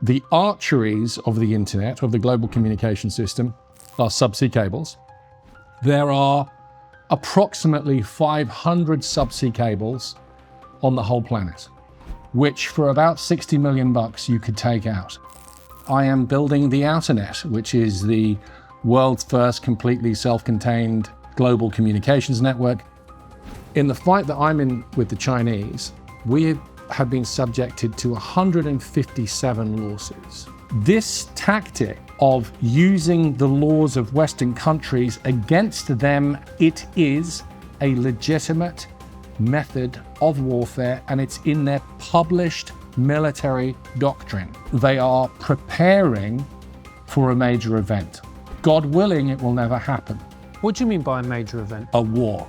The arteries of the internet, of the global communication system, are subsea cables. There are approximately 500 subsea cables on the whole planet, which for about 60 million bucks you could take out. I am building the Outernet, which is the world's first completely self-contained global communications network. In the fight that I'm in with the Chinese, we have been subjected to 157 lawsuits. This tactic of using the laws of Western countries against them, it is a legitimate method of warfare, and it's in their published military doctrine. They are preparing for a major event. God willing, it will never happen. What do you mean by a major event? A war.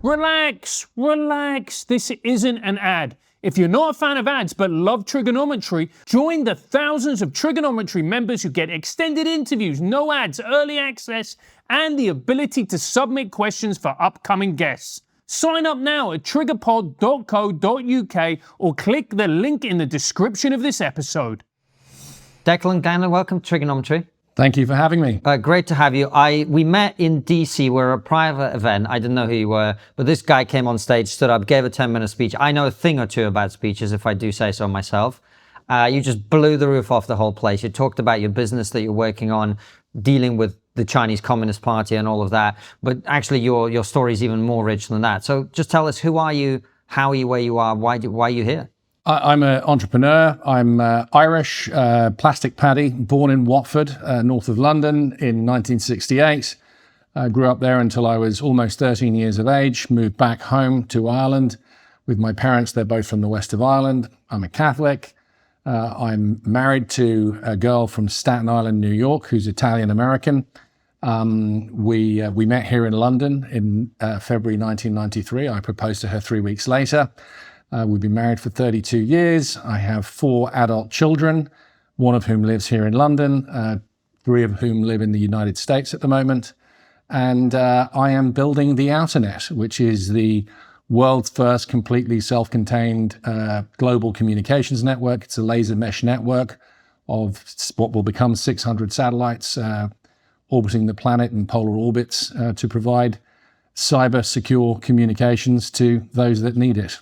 Relax, relax. This isn't an ad. If you're not a fan of ads but love TRIGGERnometry, join the thousands of TRIGGERnometry members who get extended interviews, no ads, early access, and the ability to submit questions for upcoming guests. Sign up now at triggerpod.co.uk or click the link in the description of this episode. Declan Ganley, welcome to TRIGGERnometry. Thank you for having me. Great to have you. We met in DC. We're a private event. I didn't know who you were, but this guy came on stage, stood up, gave a 10-minute speech. I know a thing or two about speeches, if I do say so myself. You just blew the roof off the whole place. You talked about your business that you're working on, dealing with the Chinese Communist Party and all of that. But actually, your story is even more rich than that. So just tell us, who are you? How are you where you are? Why are you here? I'm an entrepreneur. I'm Irish, plastic paddy, born in Watford, north of London in 1968. Grew up there until I was almost 13 years of age, moved back home to Ireland with my parents. They're both from the west of Ireland. I'm a Catholic. I'm married to a girl from Staten Island, New York, who's Italian-American. We met here in London in February 1993. I proposed to her 3 weeks later. We've been married for 32 years. I have 4 adult children, one of whom lives here in London, 3 of whom live in the United States at the moment. And I am building the Outernet, which is the world's first completely self-contained global communications network. It's a laser mesh network of what will become 600 satellites orbiting the planet in polar orbits to provide cyber secure communications to those that need it,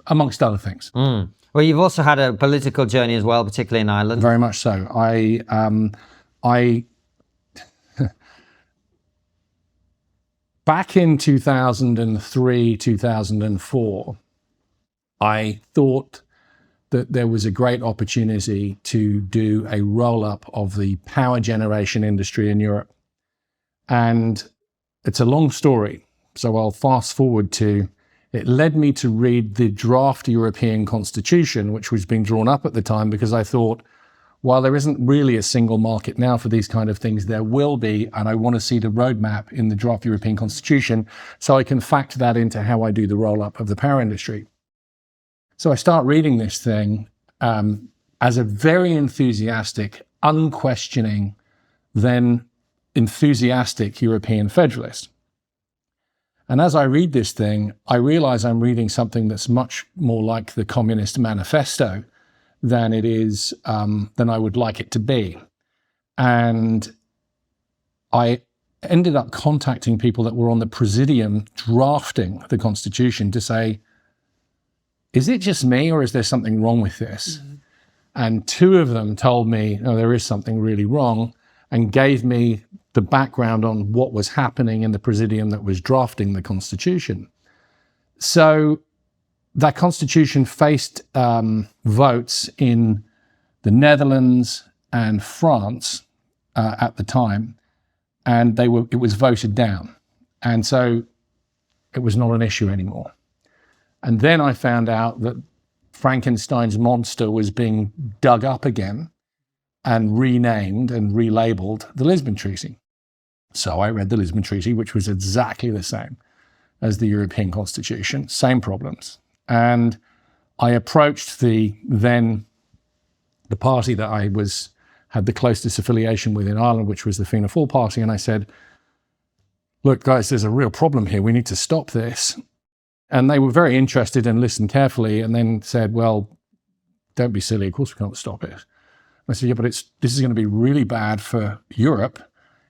amongst other things. Well, you've also had a political journey as well, particularly in Ireland. Very much so. Back in 2003, 2004, I thought that there was a great opportunity to do a roll-up of the power generation industry in Europe. And it's a long story, so I'll fast forward to, it led me to read the draft European Constitution, which was being drawn up at the time, because I thought, while there isn't really a single market now for these kind of things, there will be, and I want to see the roadmap in the draft European Constitution so I can factor that into how I do the roll-up of the power industry. So I start reading this thing as a very enthusiastic, unquestioning, then enthusiastic European federalist. And as I read this thing, I realize I'm reading something that's much more like the Communist Manifesto than it is, than I would like it to be. And I ended up contacting people that were on the Presidium drafting the Constitution to say, is it just me or is there something wrong with this? Mm-hmm. And 2 of them told me, no, there is something really wrong, and gave me the background on what was happening in the Presidium that was drafting the Constitution. So that Constitution faced votes in the Netherlands and France at the time, and it was voted down. And so it was not an issue anymore. And then I found out that Frankenstein's monster was being dug up again and renamed and relabeled the Lisbon Treaty. So I read the Lisbon Treaty, which was exactly the same as the European Constitution, same problems. And I approached the party that I had the closest affiliation with in Ireland, which was the Fianna Fáil party, and I said, look, guys, there's a real problem here. We need to stop this. And they were very interested and listened carefully, and then said, well, don't be silly, of course we can't stop it. I said, yeah, but this is going to be really bad for Europe.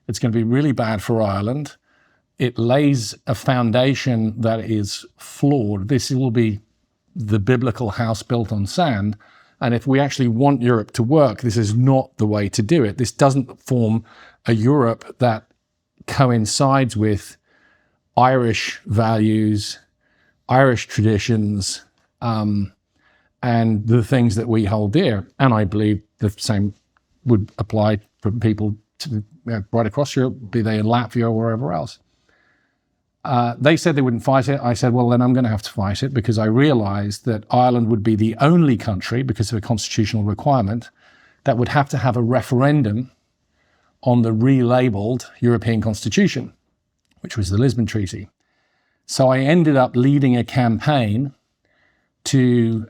It's going to be really bad for Ireland. It lays a foundation that is flawed. This will be the biblical house built on sand. And if we actually want Europe to work, this is not the way to do it. This doesn't form a Europe that coincides with Irish values, Irish traditions, and the things that we hold dear. And I believe the same would apply for people to, right across Europe, be they in Latvia or wherever else. They said they wouldn't fight it. I said, well, then I'm going to have to fight it, because I realized that Ireland would be the only country, because of a constitutional requirement, that would have to have a referendum on the relabeled European Constitution, which was the Lisbon Treaty. So I ended up leading a campaign to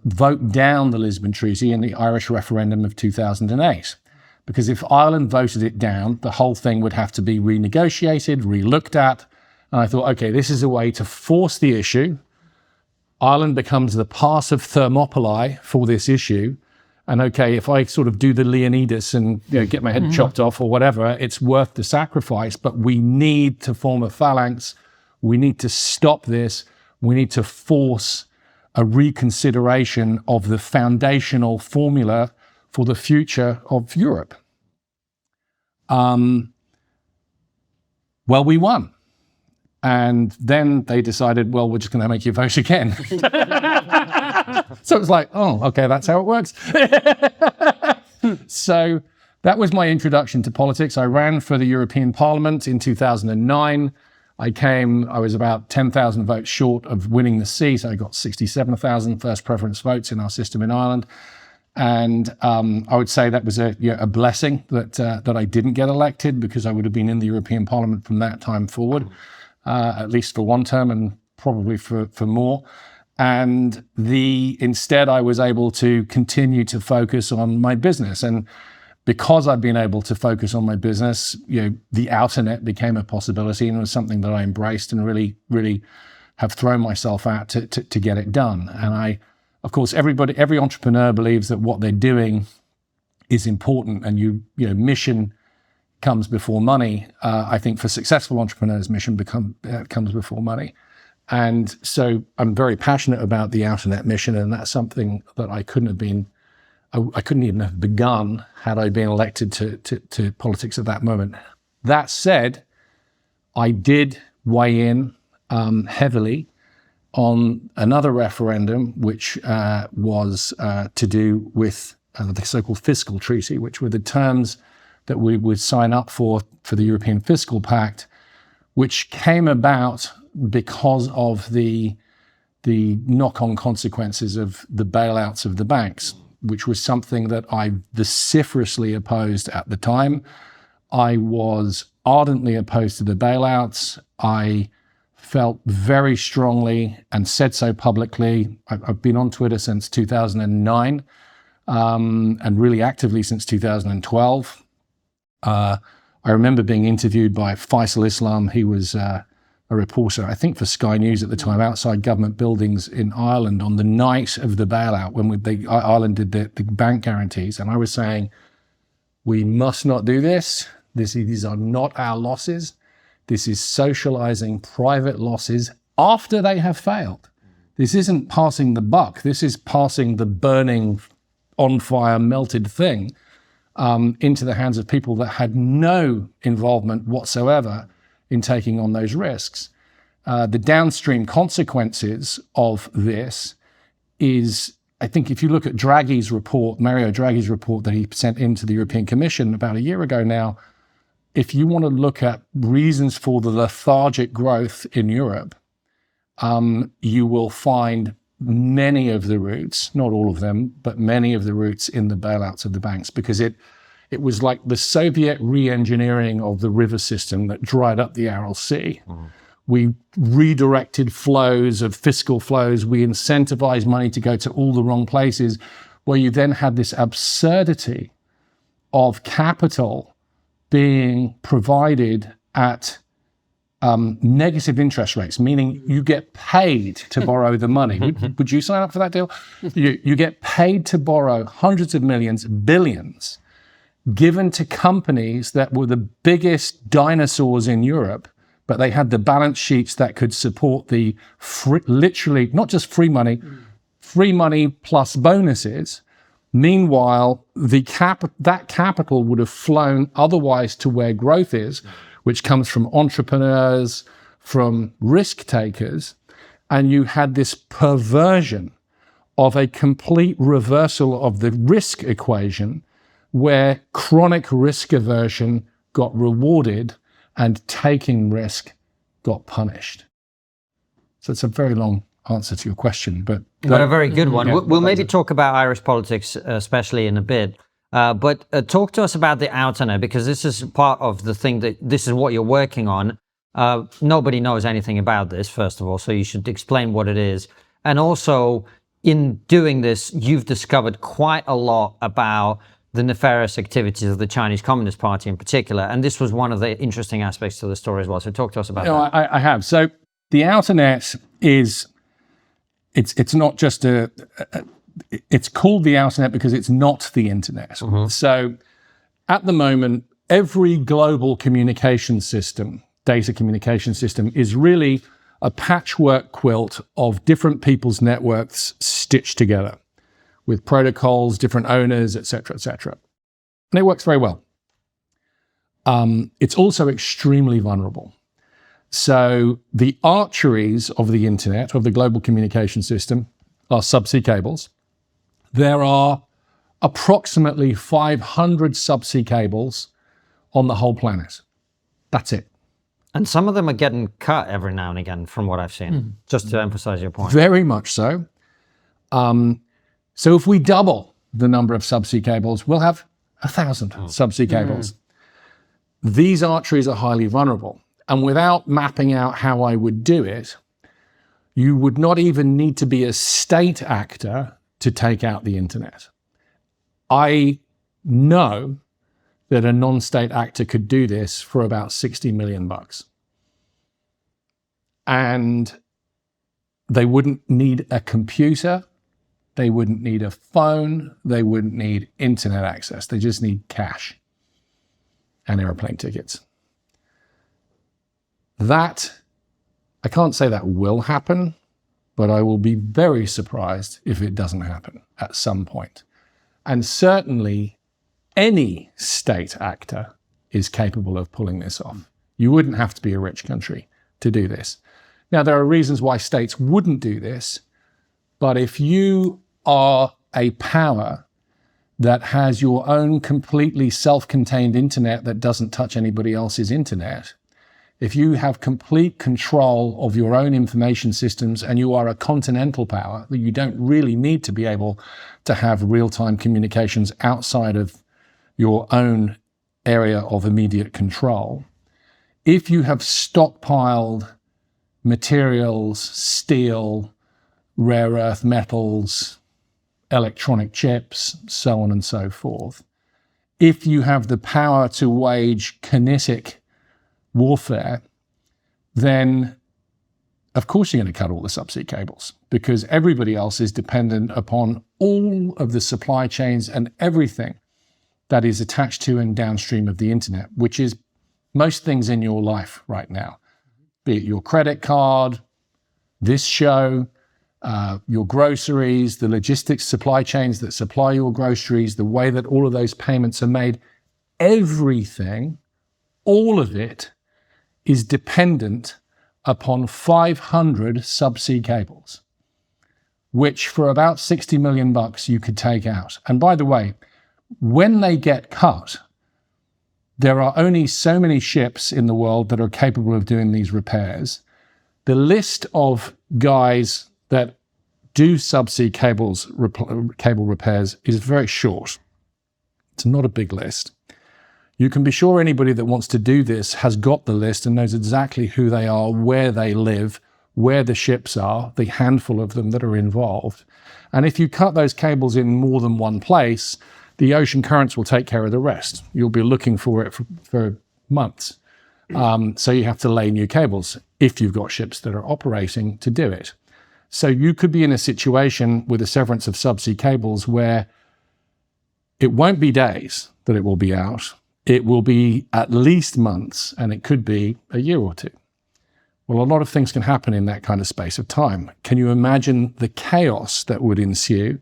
vote down the Lisbon Treaty in the Irish referendum of 2008. Because if Ireland voted it down, the whole thing would have to be renegotiated, re-looked at. And I thought, okay, this is a way to force the issue. Ireland becomes the passive Thermopylae for this issue. And okay, if I sort of do the Leonidas and get my head chopped off or whatever, it's worth the sacrifice. But we need to form a phalanx. We need to stop this. We need to force a reconsideration of the foundational formula for the future of Europe. Well, we won. And then they decided, well, we're just going to make you vote again. So it's like, oh, okay, that's how it works. So that was my introduction to politics. I ran for the European Parliament in 2009. I was about 10,000 votes short of winning the seat. I got 67,000 first preference votes in our system in Ireland. And I would say that was a blessing that I didn't get elected, because I would have been in the European Parliament from that time forward, at least for one term and probably for more. And instead I was able to continue to focus on my business. And because I've been able to focus on my business, the Outernet became a possibility, and it was something that I embraced and really, really have thrown myself at to get it done. And of course, every entrepreneur believes that what they're doing is important, and mission comes before money. I think for successful entrepreneurs, mission comes before money. And so I'm very passionate about the Outernet mission, and that's something that I couldn't even have begun had I been elected to politics at that moment. That said, I did weigh in heavily on another referendum, which was to do with the so-called fiscal treaty, which were the terms that we would sign up for the European Fiscal Pact, which came about because of the knock-on consequences of the bailouts of the banks, which was something that I vociferously opposed at the time. I was ardently opposed to the bailouts. I felt very strongly, and said so publicly. I've been on Twitter since 2009, and really actively since 2012. I remember being interviewed by Faisal Islam. He was a reporter, I think for Sky News at the time, outside government buildings in Ireland on the night of the bailout, when Ireland did the bank guarantees. And I was saying, we must not do this. These are not our losses. This is socializing private losses after they have failed. This isn't passing the buck. This is passing the burning, on fire, melted thing into the hands of people that had no involvement whatsoever in taking on those risks. The downstream consequences of this is, I think if you look at Draghi's report, Mario Draghi's report that he sent into the European Commission about a year ago now, if you want to look at reasons for the lethargic growth in Europe, you will find many of the roots, not all of them, but many of the roots in the bailouts of the banks, because it was like the Soviet re-engineering of the river system that dried up the Aral Sea. Mm-hmm. We redirected flows of fiscal flows. We incentivized money to go to all the wrong places, where you then had this absurdity of capital being provided at negative interest rates, meaning you get paid to borrow the money. Would you sign up for that deal? You get paid to borrow hundreds of millions, billions, given to companies that were the biggest dinosaurs in Europe, but they had the balance sheets that could support the literally, not just free money plus bonuses. Meanwhile, that capital would have flown otherwise to where growth is, which comes from entrepreneurs, from risk takers, and you had this perversion of a complete reversal of the risk equation where chronic risk aversion got rewarded and taking risk got punished. So it's a very long answer to your question, but a very good one. Yeah, we'll maybe talk about Irish politics, especially in a bit. But talk to us about the Outernet, because this is part of the thing that this is what you're working on. Nobody knows anything about this, first of all, so you should explain what it is. And also, in doing this, you've discovered quite a lot about the nefarious activities of the Chinese Communist Party in particular. And this was one of the interesting aspects to the story as well. So talk to us about that. I have. So the Outernet is, it's not just it's called the Outernet because it's not the internet. So at the moment, every global communication system, data communication system, is really a patchwork quilt of different people's networks stitched together with protocols, different owners, et cetera, et cetera. And it works very well. It's also extremely vulnerable. So the arteries of the internet, of the global communication system, are subsea cables. There are approximately 500 subsea cables on the whole planet. That's it. And some of them are getting cut every now and again, from what I've seen, just to emphasize your point. Very much so. So if we double the number of subsea cables, we'll have 1,000 subsea cables. These arteries are highly vulnerable. And without mapping out how I would do it, you would not even need to be a state actor to take out the internet. I know that a non-state actor could do this for about $60 million. And they wouldn't need a computer, they wouldn't need a phone, they wouldn't need internet access. They just need cash and airplane tickets. That, I can't say that will happen, but I will be very surprised if it doesn't happen at some point. And certainly any state actor is capable of pulling this off. You wouldn't have to be a rich country to do this. Now, there are reasons why states wouldn't do this, but if you are a power that has your own completely self-contained internet that doesn't touch anybody else's internet, if you have complete control of your own information systems and you are a continental power, that you don't really need to be able to have real-time communications outside of your own area of immediate control. If you have stockpiled materials, steel, rare earth metals, electronic chips, so on and so forth, if you have the power to wage kinetic warfare, then of course you're going to cut all the subsea cables, because everybody else is dependent upon all of the supply chains and everything that is attached to and downstream of the internet, which is most things in your life right now, be it your credit card, this show, your groceries, the logistics supply chains that supply your groceries, the way that all of those payments are made, everything, all of it is dependent upon 500 subsea cables, which for about $60 million you could take out. And by the way, when they get cut, there are only so many ships in the world that are capable of doing these repairs. The list of guys that do subsea cable repairs is very short. It's not a big list. You can be sure anybody that wants to do this has got the list and knows exactly who they are, where they live, where the ships are, the handful of them that are involved. And if you cut those cables in more than one place, the ocean currents will take care of the rest. You'll be looking for it for months. So you have to lay new cables if you've got ships that are operating to do it. So you could be in a situation with a severance of subsea cables where it won't be days that it will be out. It will be at least months, and it could be a year or two. Well, a lot of things can happen in that kind of space of time. Can you imagine the chaos that would ensue?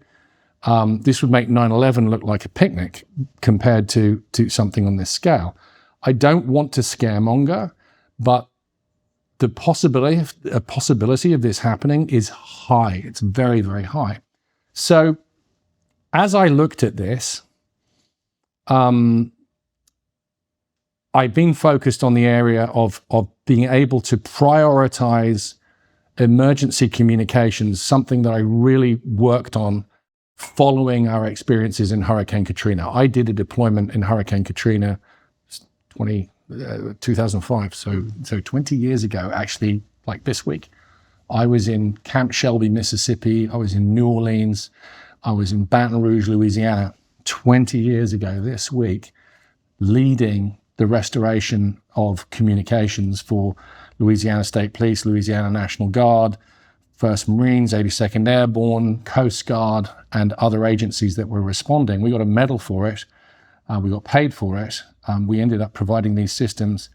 This would make 9/11 look like a picnic compared to something on this scale. I don't want to scaremonger, but the possibility of this happening is high. It's very, very high. So as I looked at this, I've been focused on the area of being able to prioritize emergency communications, something that I really worked on following our experiences in Hurricane Katrina. I did a deployment in Hurricane Katrina 2005, so 20 years ago, actually, like this week. I was in Camp Shelby, Mississippi. I was in New Orleans. I was in Baton Rouge, Louisiana, 20 years ago this week, leading the restoration of communications for Louisiana State Police, Louisiana National Guard, 1st Marines, 82nd Airborne, Coast Guard, and other agencies that were responding. We got a medal for it. We got paid for it. We ended up providing these systems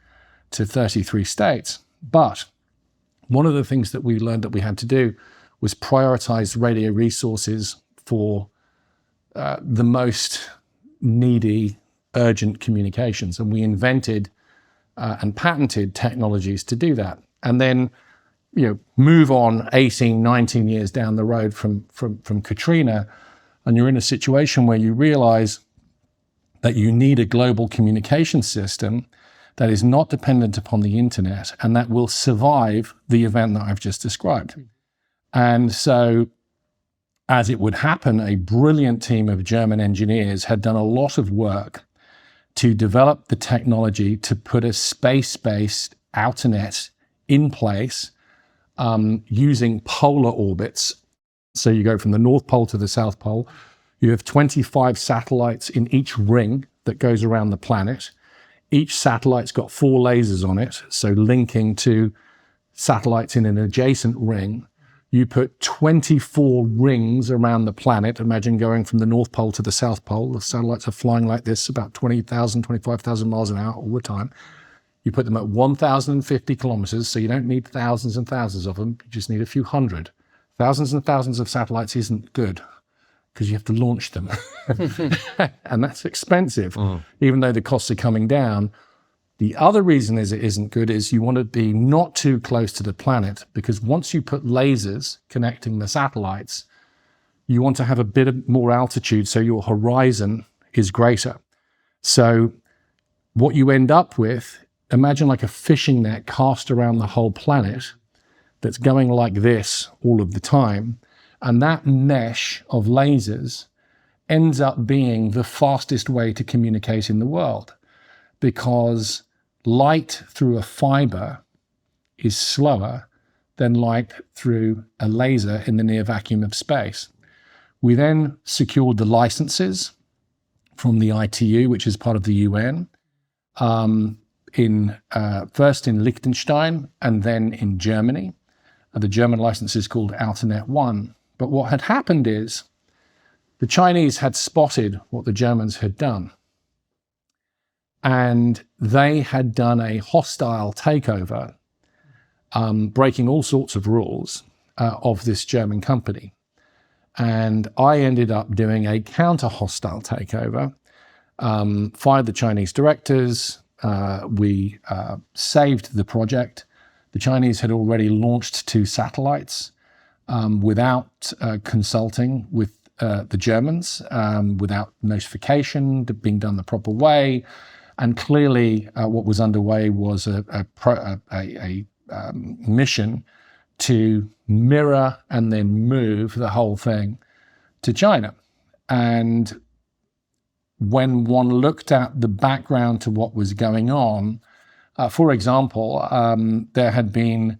to 33 states. But one of the things that we learned that we had to do was prioritize radio resources for the most needy, urgent communications. And we invented and patented technologies to do that. And then, move on 18, 19 years down the road from Katrina, and you're in a situation where you realize that you need a global communication system that is not dependent upon the internet and that will survive the event that I've just described. And so, as it would happen, a brilliant team of German engineers had done a lot of work to develop the technology to put a space-based Outernet in place using polar orbits. So you go from the North Pole to the South Pole. You have 25 satellites in each ring that goes around the planet. Each satellite's got 4 lasers on it, so linking to satellites in an adjacent ring. You put 24 rings around the planet. Imagine going from the North Pole to the South Pole. The satellites are flying like this, about 20,000, 25,000 miles an hour all the time. You put them at 1,050 kilometers, so you don't need thousands and thousands of them. You just need a few hundred. Thousands and thousands of satellites isn't good because you have to launch them. And that's expensive, even though the costs are coming down. The other reason is it isn't good is you want to be not too close to the planet, because once you put lasers connecting the satellites, you want to have a bit more altitude so your horizon is greater. So what you end up with, imagine like a fishing net cast around the whole planet that's going like this all of the time. And that mesh of lasers ends up being the fastest way to communicate in the world, because light through a fiber is slower than light through a laser in the near vacuum of space. We then secured the licenses from the ITU, which is part of the UN, first in Liechtenstein and then in Germany. The German license is called Outernet 1. But what had happened is the Chinese had spotted what the Germans had done. And they had done a hostile takeover, breaking all sorts of rules of this German company. And I ended up doing a counter-hostile takeover, fired the Chinese directors. We saved the project. The Chinese had already launched 2 satellites without consulting with the Germans, without notification being done the proper way. And clearly what was underway was a mission to mirror and then move the whole thing to China. And when one looked at the background to what was going on, for example, there had been,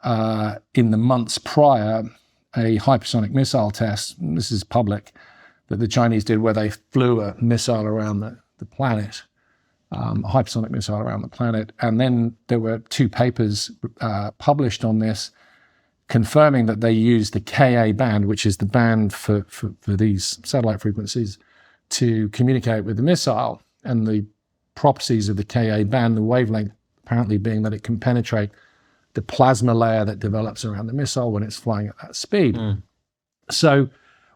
in the months prior, a hypersonic missile test, and this is public, that the Chinese did where they flew a missile around the planet. hypersonic missile around the planet. And then there were 2 papers published on this, confirming that they used the Ka band, which is the band for these satellite frequencies, to communicate with the missile. And the properties of the Ka band, the wavelength apparently being that it can penetrate the plasma layer that develops around the missile when it's flying at that speed. So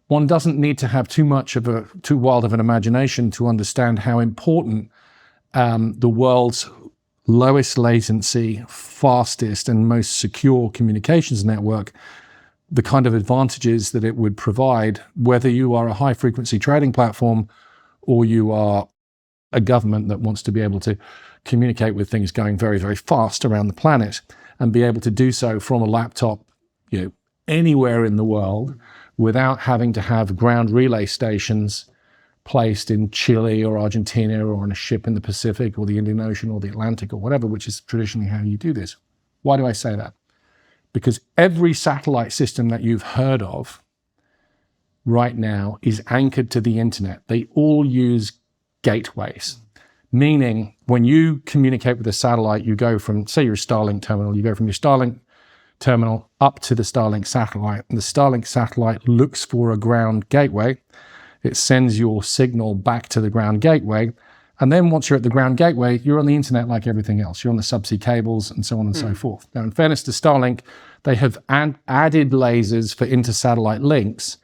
one doesn't need to have too wild of an imagination to understand how important the world's lowest latency, fastest, and most secure communications network, the kind of advantages that it would provide, whether you are a high-frequency trading platform or you are a government that wants to be able to communicate with things going very, very fast around the planet and be able to do so from a laptop, anywhere in the world without having to have ground relay stations placed in Chile or Argentina or on a ship in the Pacific or the Indian Ocean or the Atlantic or whatever, which is traditionally how you do this. Why do I say that? Because every satellite system that you've heard of right now is anchored to the internet. They all use gateways, meaning when you communicate with a satellite, you go from, say you're a Starlink terminal, you go from your Starlink terminal up to the Starlink satellite, and the Starlink satellite looks for a ground gateway. It sends your signal back to the ground gateway, and then once you're at the ground gateway, you're on the internet like everything else. You're on the subsea cables and so on and so forth. Now, in fairness to Starlink, they have added lasers for inter-satellite links,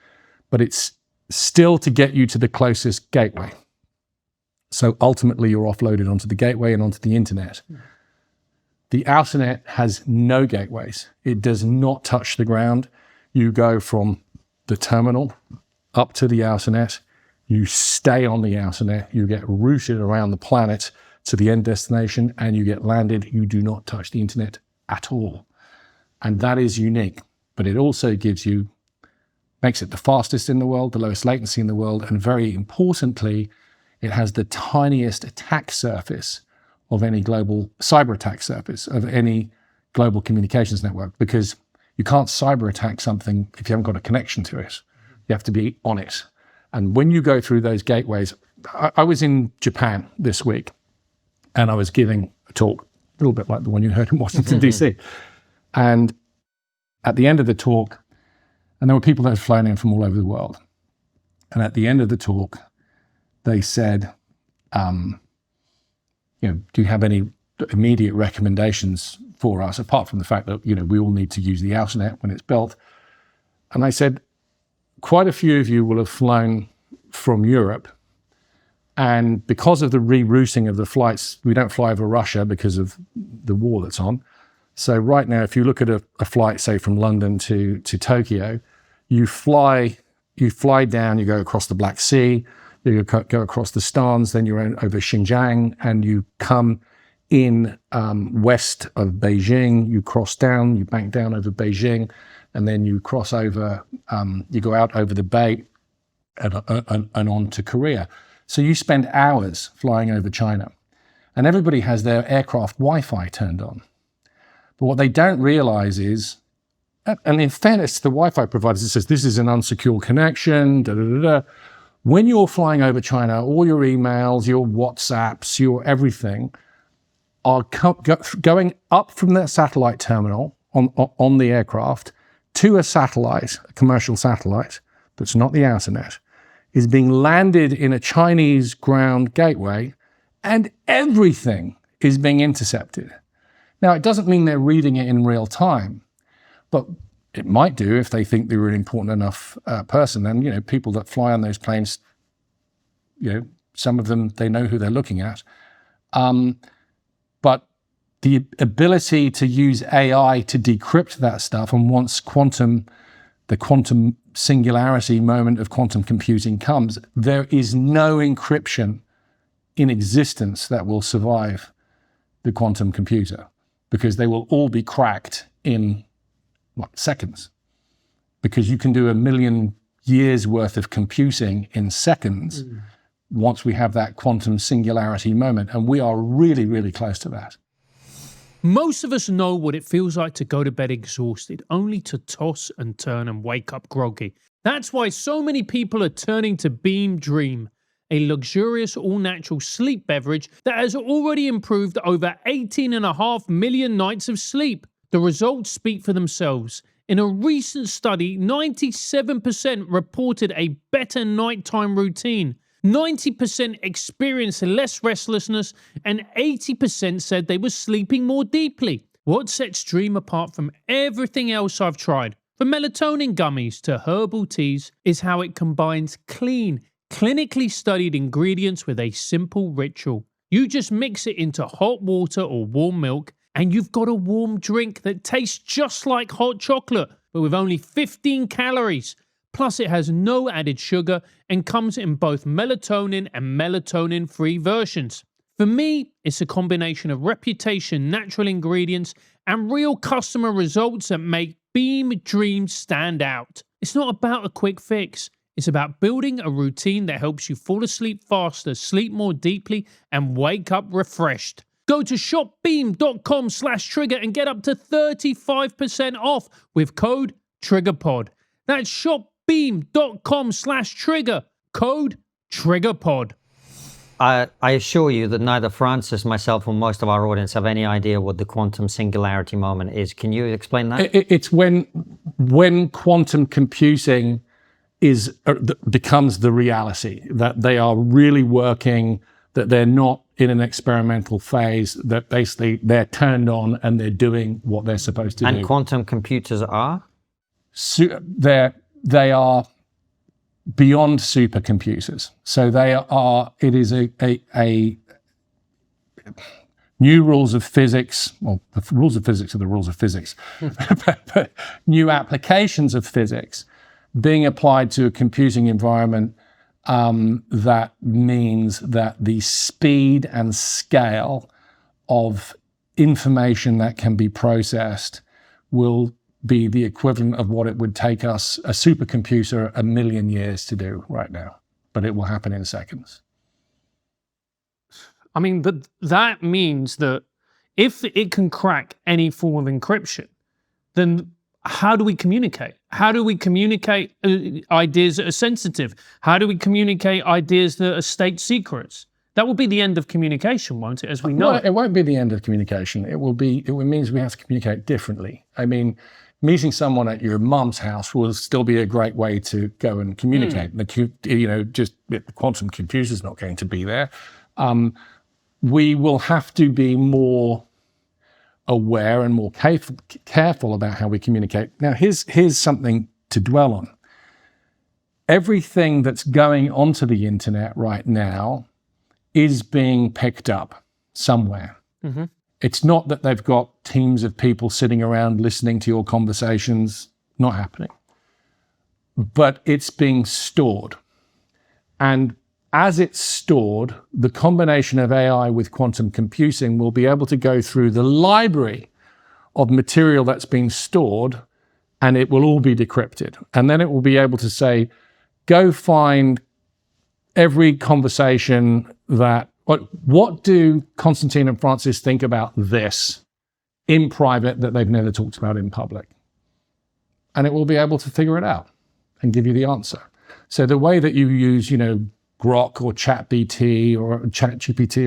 but it's still to get you to the closest gateway. So ultimately, you're offloaded onto the gateway and onto the internet. The Outernet has no gateways. It does not touch the ground. You go from the terminal up to the Outernet. You stay on the Outernet. You get routed around the planet to the end destination, and you get landed. You do not touch the internet at all. And that is unique. But it also makes it the fastest in the world, the lowest latency in the world, and very importantly, it has the tiniest attack surface of any global cyber attack surface of any global communications network, because you can't cyber attack something if you haven't got a connection to it. You have to be on it. And when you go through those gateways, I was in Japan this week and I was giving a talk, a little bit like the one you heard in Washington, DC. And at the end of the talk, and there were people that had flown in from all over the world. And at the end of the talk, they said, do you have any immediate recommendations for us, apart from the fact that, we all need to use the Outernet when it's built? And I said, quite a few of you will have flown from Europe, and because of the rerouting of the flights, we don't fly over Russia because of the war that's on. So right now, if you look at a flight, say from London to Tokyo, you fly down, you go across the Black Sea, you go across the Stans, then you're over Xinjiang, and you come in west of Beijing, you cross down, you bank down over Beijing, and then you cross over, you go out over the bay and on to Korea. So you spend hours flying over China, and everybody has their aircraft Wi-Fi turned on. But what they don't realize is, and in fairness to the Wi-Fi providers, it says this is an unsecure connection, When you're flying over China, all your emails, your WhatsApps, your everything are going up from that satellite terminal on the aircraft to a satellite, a commercial satellite, that's not the Outernet, is being landed in a Chinese ground gateway, and everything is being intercepted. Now, it doesn't mean they're reading it in real time, but it might do if they think they were an important enough person. And, people that fly on those planes, some of them, they know who they're looking at. But the ability to use AI to decrypt that stuff, and once the quantum singularity moment of quantum computing comes, there is no encryption in existence that will survive the quantum computer, because they will all be cracked in seconds, because you can do 1 million years worth of computing in seconds once we have that quantum singularity moment. And we are really, really close to that. Most of us know what it feels like to go to bed exhausted, only to toss and turn and wake up groggy. That's why so many people are turning to Beam Dream. a luxurious all-natural sleep beverage that has already improved over 18.5 million nights of sleep. The results speak for themselves. In a recent study, 97% reported a better nighttime routine, 90% experienced less restlessness, and 80% said they were sleeping more deeply. What sets Dream apart from everything else I've tried, from melatonin gummies to herbal teas, is how it combines clean, clinically studied ingredients with a simple ritual. You just mix it into hot water or warm milk, and you've got a warm drink that tastes just like hot chocolate, but with only 15 calories. Plus, it has no added sugar and comes in both melatonin and melatonin-free versions. For me, it's a combination of reputation, natural ingredients, and real customer results that make Beam Dream stand out. It's not about a quick fix. It's about building a routine that helps you fall asleep faster, sleep more deeply, and wake up refreshed. Go to shopbeam.com/trigger and get up to 35% off with code TRIGGERPOD. That's shopbeam.com/trigger, code TRIGGERPOD. I assure you that neither Francis, myself, or most of our audience have any idea what the quantum singularity moment is. Can you explain that? It's when quantum computing becomes the reality, that they are really working, that they're not in an experimental phase, that basically they're turned on and they're doing what they're supposed to do. And quantum computers are? They are beyond supercomputers. So it is a new rules of physics, well, the rules of physics are the rules of physics, but new applications of physics being applied to a computing environment that means that the speed and scale of information that can be processed will be the equivalent of what it would take us, a supercomputer, 1 million years to do right now. But it will happen in seconds. I mean, but that means that if it can crack any form of encryption, then how do we communicate? How do we communicate ideas that are sensitive? How do we communicate ideas that are state secrets? That will be the end of communication, won't it, as we know? Well, it won't be the end of communication. It means we have to communicate differently. I mean, meeting someone at your mum's house will still be a great way to go and communicate. The quantum computer's not going to be there. We will have to be more aware and more careful about how we communicate. Now, here's something to dwell on. Everything that's going onto the internet right now is being picked up somewhere. Mm-hmm. It's not that they've got teams of people sitting around listening to your conversations, not happening. But it's being stored. And as it's stored, the combination of AI with quantum computing will be able to go through the library of material that's been stored, and it will all be decrypted. And then it will be able to say, go find every conversation that, what do Konstantin and Francis think about this in private that they've never talked about in public? And it will be able to figure it out and give you the answer. So the way that you use, Grok or ChatGPT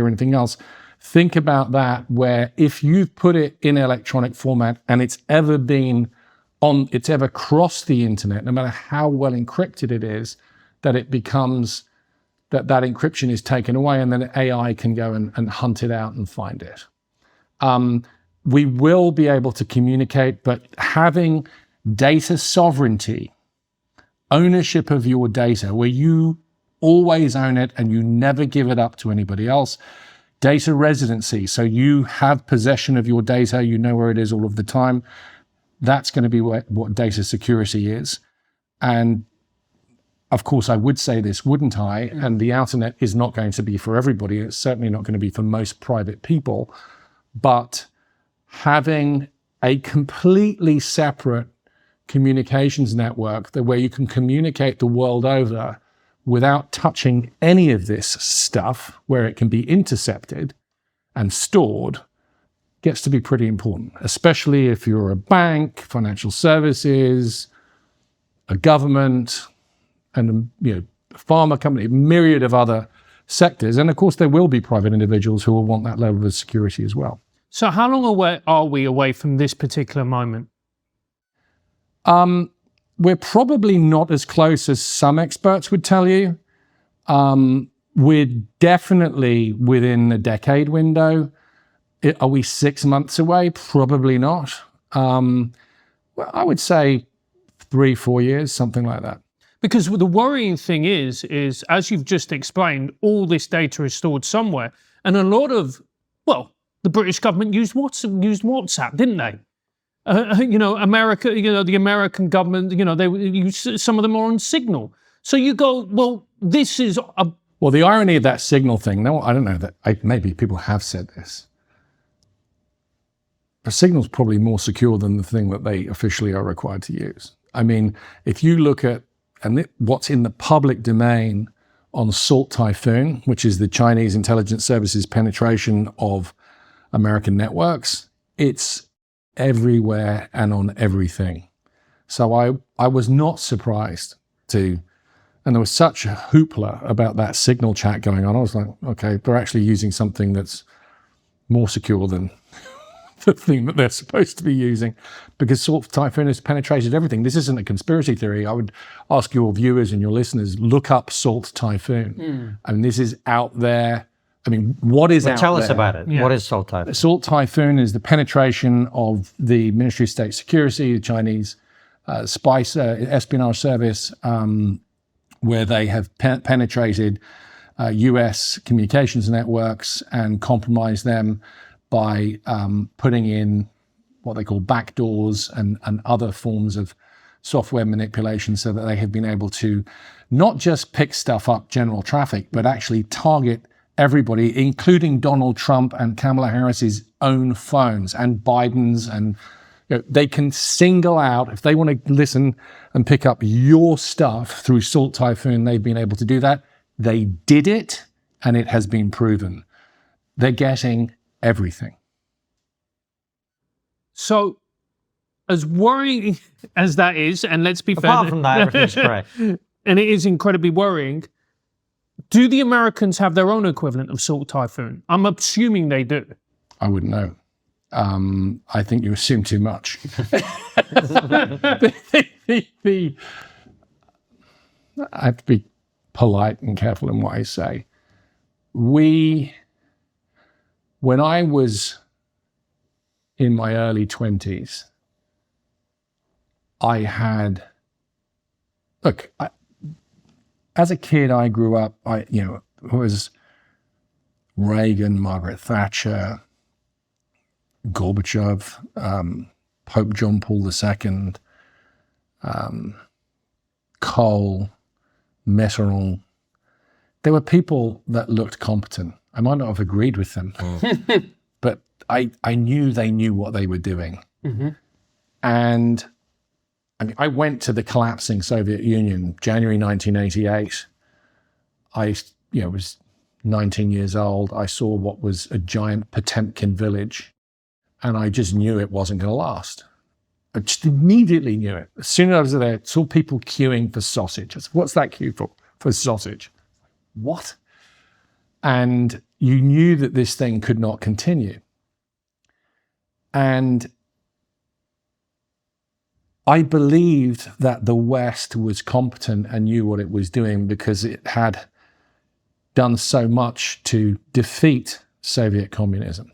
or anything else, think about that, where if you've put it in electronic format and it's ever crossed the internet, no matter how well encrypted it is, that it becomes that encryption is taken away, and then AI can go and hunt it out and find it. We will be able to communicate, but having data sovereignty, ownership of your data, where you always own it and you never give it up to anybody else. Data residency, so you have possession of your data, you know where it is all of the time. That's going to be what data security is. And of course, I would say this, wouldn't I? And the Outernet is not going to be for everybody. It's certainly not going to be for most private people. But having a completely separate communications network where you can communicate the world over without touching any of this stuff, where it can be intercepted and stored, gets to be pretty important, especially if you're a bank, financial services, a government, and pharma company, myriad of other sectors. And of course, there will be private individuals who will want that level of security as well. So how long away are we away from this particular moment? We're probably not as close as some experts would tell you. We're definitely within a decade window. Are we 6 months away? Probably not. Well, I would say 3-4 years, something like that. Because the worrying thing is as you've just explained, all this data is stored somewhere, and a lot of, well, the British government used WhatsApp, didn't they? America, the American government, they use, some of them are on Signal. So you go, well, this is a... Well, the irony of that Signal thing, no, I don't know, maybe people have said this. A Signal's probably more secure than the thing that they officially are required to use. I mean, if you look at what's in the public domain on Salt Typhoon, which is the Chinese intelligence services penetration of American networks, it's everywhere and on everything. So I was not surprised and there was such a hoopla about that Signal chat going on. I was like, okay, they're actually using something that's more secure than the thing that they're supposed to be using, because Salt Typhoon has penetrated everything. This isn't a conspiracy theory. I would ask your viewers and your listeners, look up Salt Typhoon. I mean, this is out there. I mean, what is out there? Tell us about it. Yeah. What is Salt Typhoon? Salt Typhoon is the penetration of the Ministry of State Security, the Chinese espionage service, where they have penetrated US communications networks and compromised them by putting in what they call backdoors and other forms of software manipulation, so that they have been able to not just pick stuff up, general traffic, but actually target everybody, including Donald Trump and Kamala Harris's own phones and Biden's. And they can single out, if they want to listen and pick up your stuff through Salt Typhoon, they've been able to do that. They did it, and it has been proven. They're getting everything. So, as worrying as that is, and let's be fair, apart from that, everything's correct, and it is incredibly worrying, do the Americans have their own equivalent of Salt Typhoon? I'm assuming they do. I wouldn't know. I think you assume too much. I have to be polite and careful in what I say. When I was in my early 20s, as a kid, I grew up, it was Reagan, Margaret Thatcher, Gorbachev, Pope John Paul II, Kohl, Mitterrand. There were people that looked competent. I might not have agreed with them, but I knew they knew what they were doing. Mm-hmm. And I mean, I went to the collapsing Soviet Union, January 1988. I was 19 years old. I saw what was a giant Potemkin village, and I just knew it wasn't going to last. I just immediately knew it. As soon as I was there, I saw people queuing for sausage. I said, what's that queue for? For sausage. What? And you knew that this thing could not continue. And I believed that the West was competent and knew what it was doing, because it had done so much to defeat Soviet communism.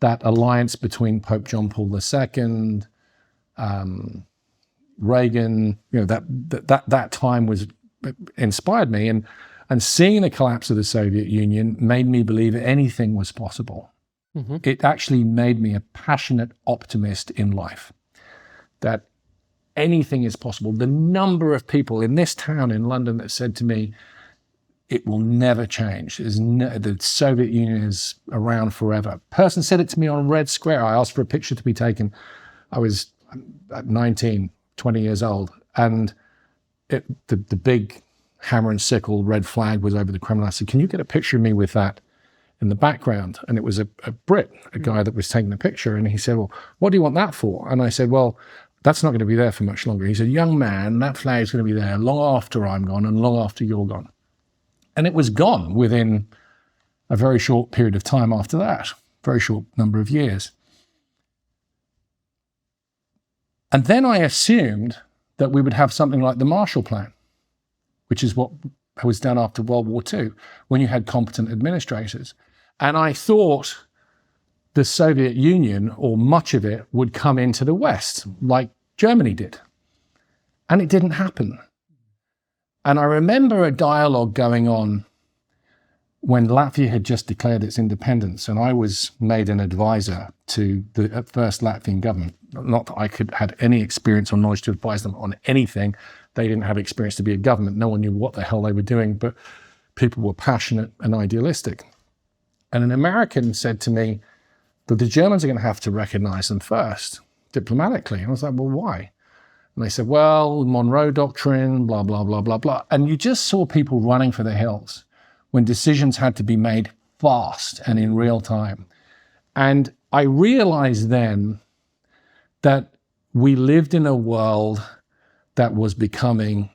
That alliance between Pope John Paul II, Reagan, that time inspired me, and seeing the collapse of the Soviet Union made me believe anything was possible. Mm-hmm. It actually made me a passionate optimist in life, that anything is possible. The number of people in this town in London that said to me, it will never change. The Soviet Union is around forever. A person said it to me on Red Square. I asked for a picture to be taken. I was 19, 20 years old, and the big hammer and sickle red flag was over the Kremlin. I said, can you get a picture of me with that in the background? And it was a Brit, a guy that was taking the picture. And he said, well, what do you want that for? And I said, well, that's not going to be there for much longer. He said, young man, that flag is going to be there long after I'm gone and long after you're gone. And it was gone within a very short period of time after that, very short number of years. And then I assumed that we would have something like the Marshall Plan, which is what was done after World War II, when you had competent administrators. And I thought the Soviet Union, or much of it, would come into the West, like Germany did. And it didn't happen. And I remember a dialogue going on when Latvia had just declared its independence, and I was made an advisor to the first Latvian government. Not that I had any experience or knowledge to advise them on anything. They didn't have experience to be a government. No one knew what the hell they were doing, but people were passionate and idealistic. And an American said to me that the Germans are going to have to recognize them first, diplomatically. And I was like, well, why? And they said, well, Monroe Doctrine, blah, blah, blah, blah, blah. And you just saw people running for the hills when decisions had to be made fast and in real time. And I realized then that we lived in a world that was becoming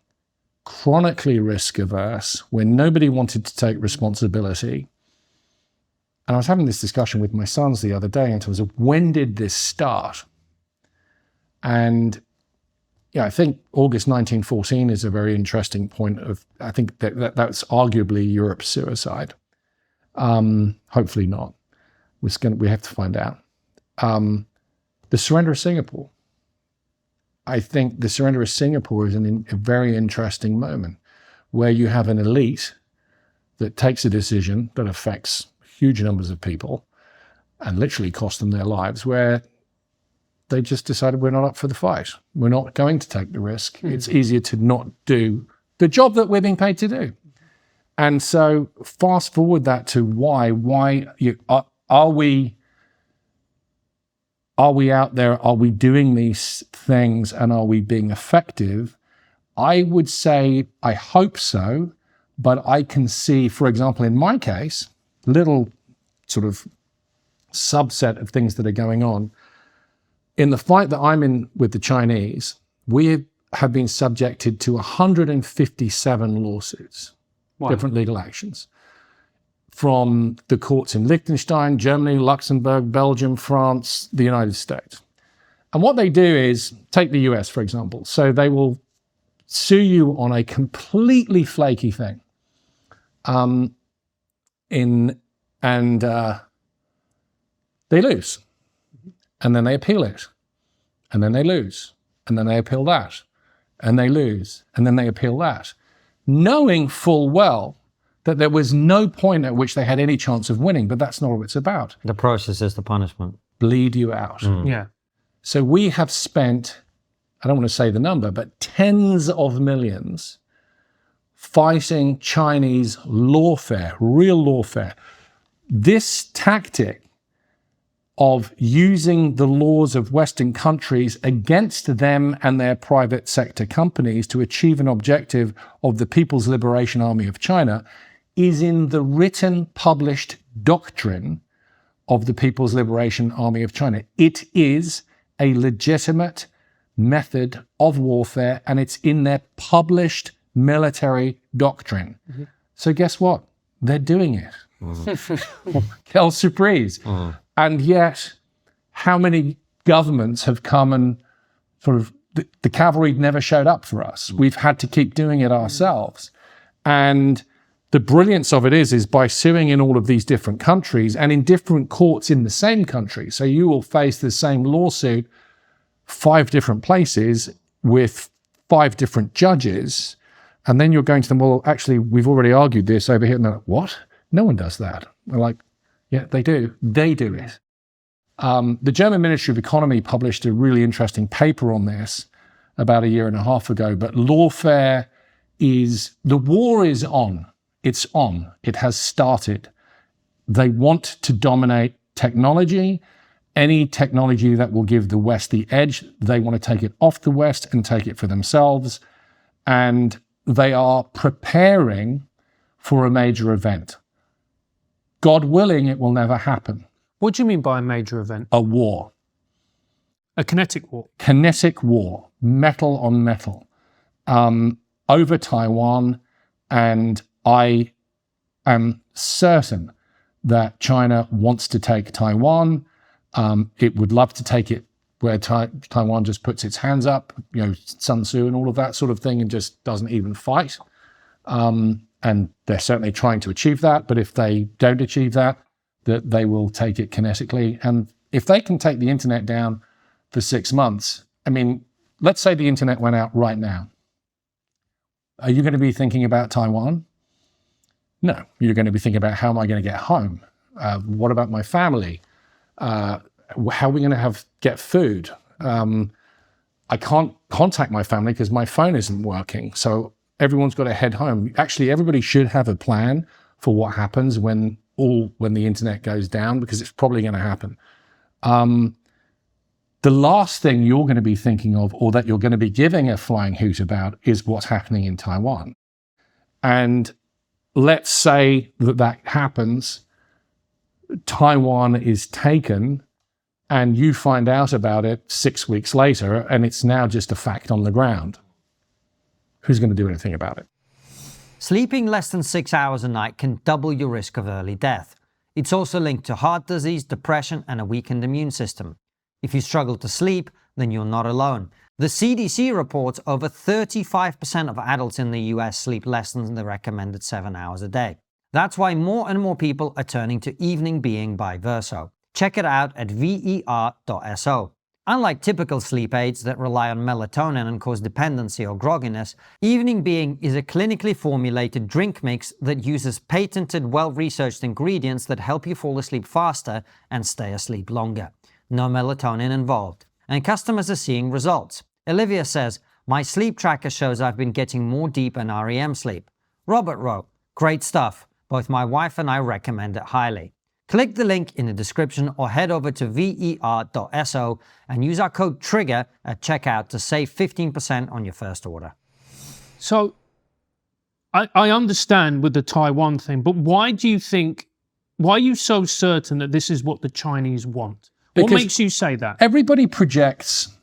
chronically risk averse, when nobody wanted to take responsibility. And I was having this discussion with my sons the other day in terms of when did this start? And yeah, I think August 1914 is a very interesting point of, I think that's arguably Europe's suicide. Hopefully not. We have to find out. The surrender of Singapore. I think the surrender of Singapore is a very interesting moment where you have an elite that takes a decision that affects huge numbers of people and literally cost them their lives, where they just decided we're not up for the fight. We're not going to take the risk. It's easier to not do the job that we're being paid to do. And so fast forward that to why are we out there? Are we doing these things and are we being effective? I would say, I hope so, but I can see, for example, in my case, little sort of subset of things that are going on. In the fight that I'm in with the Chinese, we have been subjected to 157 lawsuits, different legal actions, from the courts in Liechtenstein, Germany, Luxembourg, Belgium, France, the United States. And what they do is, take the US, for example. So they will sue you on a completely flaky thing. They lose. And then they appeal it. And then they lose. And then they appeal that. And they lose. And then they appeal that. Knowing full well that there was no point at which they had any chance of winning, but that's not what it's about. The process is the punishment. Bleed you out. Yeah. So we have spent, I don't want to say the number, but tens of millions fighting Chinese lawfare, real lawfare. This tactic of using the laws of Western countries against them and their private sector companies to achieve an objective of the People's Liberation Army of China is in the written, published doctrine of the People's Liberation Army of China. It is a legitimate method of warfare, and it's in their published military doctrine. So guess what? They're doing it. Quelle surprise. And yet, how many governments have come and sort of, the cavalry never showed up for us. We've had to keep doing it ourselves. And the brilliance of it is by suing in all of these different countries and in different courts in the same country. So you will face the same lawsuit 5 different places with 5 different judges. And then you're going to them, well, actually, we've already argued this over here. And they're like, what? No one does that. They're like, yeah, they do. They do it. The German Ministry of Economy published a really interesting paper on this about a year and a half ago. But lawfare is, the war is on. It's on. It has started. They want to dominate technology. Any technology that will give the West the edge, they want to take it off the West and take it for themselves. And they are preparing for a major event. God willing, it will never happen. What do you mean by a major event? A war. A kinetic war. Kinetic war, metal on metal, over Taiwan. And I am certain that China wants to take Taiwan. It would love to take it where Taiwan just puts its hands up, Sun Tzu and all of that sort of thing, and just doesn't even fight. And they're certainly trying to achieve that. But if they don't achieve that, that they will take it kinetically. And if they can take the internet down for 6 months, I mean, let's say the internet went out right now. Are you going to be thinking about Taiwan? No, you're going to be thinking about how am I going to get home? What about my family? How are we going to get food? I can't contact my family because my phone isn't working. So everyone's got to head home. Actually, everybody should have a plan for what happens when the internet goes down, because it's probably going to happen. The last thing you're going to be thinking of, or that you're going to be giving a flying hoot about, is what's happening in Taiwan. And let's say that happens, Taiwan is taken, and you find out about it 6 weeks later, and it's now just a fact on the ground. Who's going to do anything about it? Sleeping less than 6 hours a night can double your risk of early death. It's also linked to heart disease, depression, and a weakened immune system. If you struggle to sleep, then you're not alone. The CDC reports over 35% of adults in the US sleep less than the recommended 7 hours a day. That's why more and more people are turning to evening being by Verso. Check it out at ver.so. Unlike typical sleep aids that rely on melatonin and cause dependency or grogginess, Evening Being is a clinically formulated drink mix that uses patented, well-researched ingredients that help you fall asleep faster and stay asleep longer. No melatonin involved. And customers are seeing results. Olivia says, "My sleep tracker shows I've been getting more deep and REM sleep." Robert wrote, "Great stuff. Both my wife and I recommend it highly." Click the link in the description or head over to ver.so and use our code TRIGGER at checkout to save 15% on your first order. So I understand with the Taiwan thing, but why are you so certain that this is what the Chinese want? What makes you say that? Everybody projects.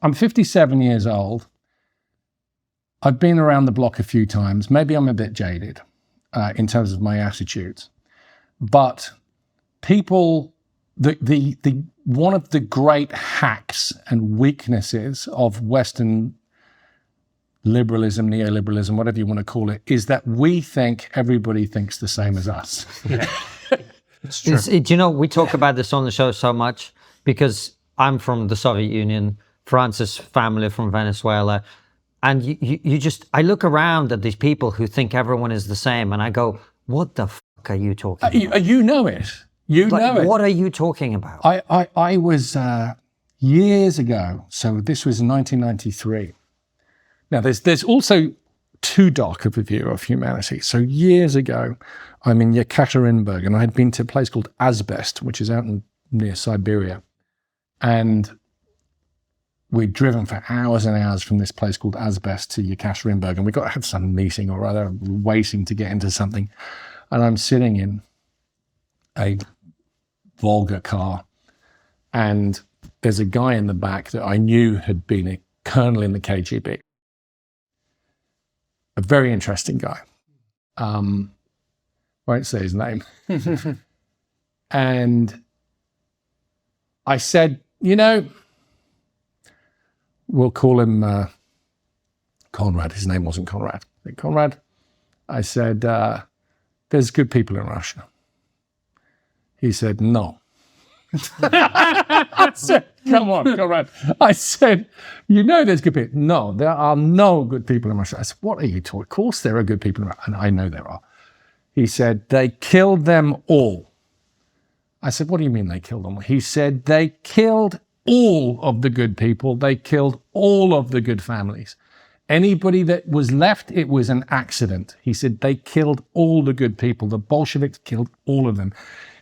I'm 57 years old. I've been around the block a few times. Maybe I'm a bit jaded in terms of my attitudes. But people, one of the great hacks and weaknesses of Western liberalism, neoliberalism, whatever you want to call it, is that we think everybody thinks the same as us. Yeah. It's true. We talk about this on the show so much because I'm from the Soviet Union, France's family from Venezuela, and I look around at these people who think everyone is the same, and I go, what the fuck are you talking about? You know it. You know it. What are you talking about? I was years ago, so this was 1993. Now, there's also too dark of a view of humanity. So years ago, I'm in Yekaterinburg, and I had been to a place called Asbest, which is out near Siberia. And we'd driven for hours and hours from this place called Asbest to Yekaterinburg, and we got to have some meeting or other, waiting to get into something. And I'm sitting in a Volga car, and there's a guy in the back that I knew had been a colonel in the KGB. A very interesting guy. Won't say his name. And I said, we'll call him Conrad. His name wasn't Conrad. Conrad, I said, there's good people in Russia. He said, no. I said, come on, Conrad. I said, there's good people. No, there are no good people in Russia. I said, what are you talking? Of course there are good people in Russia. And I know there are. He said, they killed them all. I said, what do you mean they killed them all? He said, they killed all of the good people. They killed all of the good families. Anybody that was left, it was an accident. He said, they killed all the good people. The Bolsheviks killed all of them.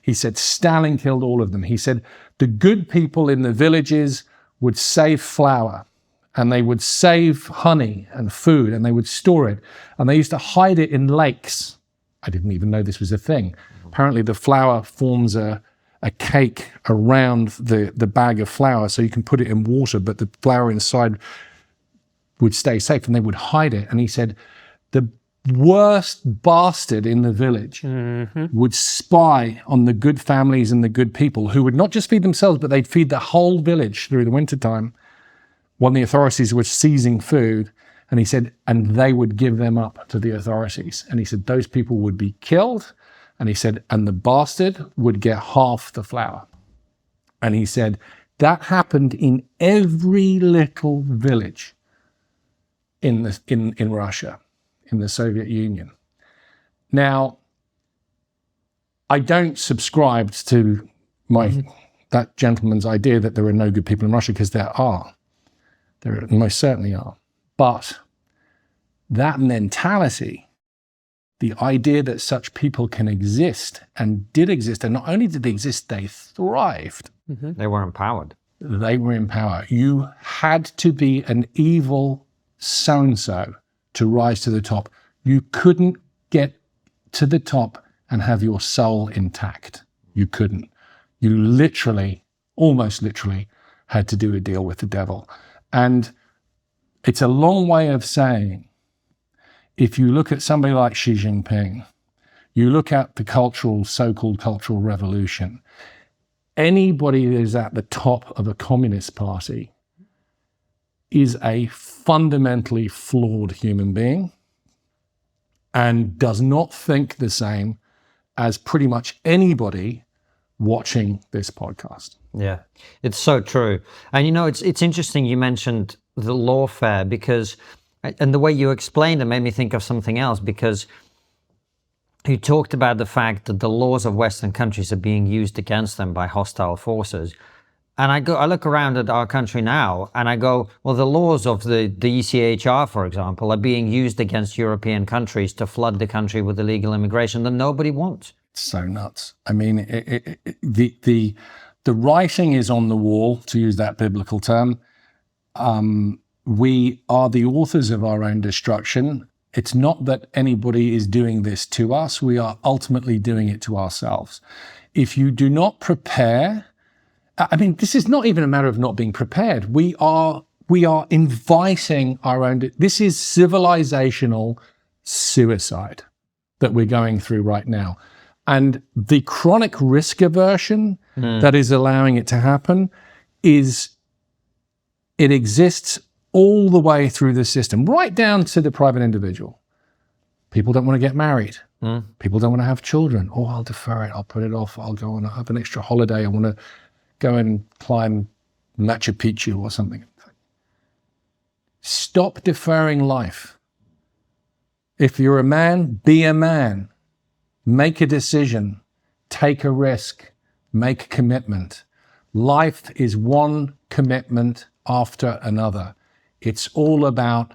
He said, Stalin killed all of them. He said, the good people in the villages would save flour, and they would save honey and food, and they would store it. And they used to hide it in lakes. I didn't even know this was a thing. Apparently the flour forms a a cake around the bag of flour so you can put it in water, but the flour inside would stay safe, and they would hide it. And he said the worst bastard in the village would spy on the good families and the good people who would not just feed themselves, but they'd feed the whole village through the wintertime when the authorities were seizing food. And he said, and they would give them up to the authorities. And he said, those people would be killed. And he said, and the bastard would get half the flour. And he said, that happened in every little village in Russia, in the Soviet Union. Now, I don't subscribe to that gentleman's idea that there are no good people in Russia, because there are. There most certainly are. But that mentality, the idea that such people can exist and did exist, and not only did they exist, they thrived. They were empowered. They were in power. You had to be an evil so-and-so to rise to the top. You couldn't get to the top and have your soul intact. You couldn't. You literally, almost literally, had to do a deal with the devil. And it's a long way of saying, if you look at somebody like Xi Jinping, you look at the so-called cultural revolution, anybody that is at the top of a communist party is a fundamentally flawed human being and does not think the same as pretty much anybody watching this podcast. Yeah, it's so true. And it's interesting you mentioned the lawfare, because, and the way you explained it made me think of something else, because you talked about the fact that the laws of Western countries are being used against them by hostile forces. And I look around at our country now and I go, well, the laws of the ECHR, for example, are being used against European countries to flood the country with illegal immigration that nobody wants. It's so nuts. I mean, the writing is on the wall, to use that biblical term. We are the authors of our own destruction. It's not that anybody is doing this to us. We are ultimately doing it to ourselves. If you do not prepare, I mean, this is not even a matter of not being prepared. We are inviting our own, this is civilizational suicide that we're going through right now. And the chronic risk aversion that is allowing it to happen it exists all the way through the system, right down to the private individual. People don't want to get married. People don't want to have children. Oh, I'll defer it. I'll put it off. I'll go and have an extra holiday. I want to go and climb Machu Picchu or something. Stop deferring life. If you're a man, be a man. Make a decision. Take a risk. Make a commitment. Life is one commitment after another. It's all about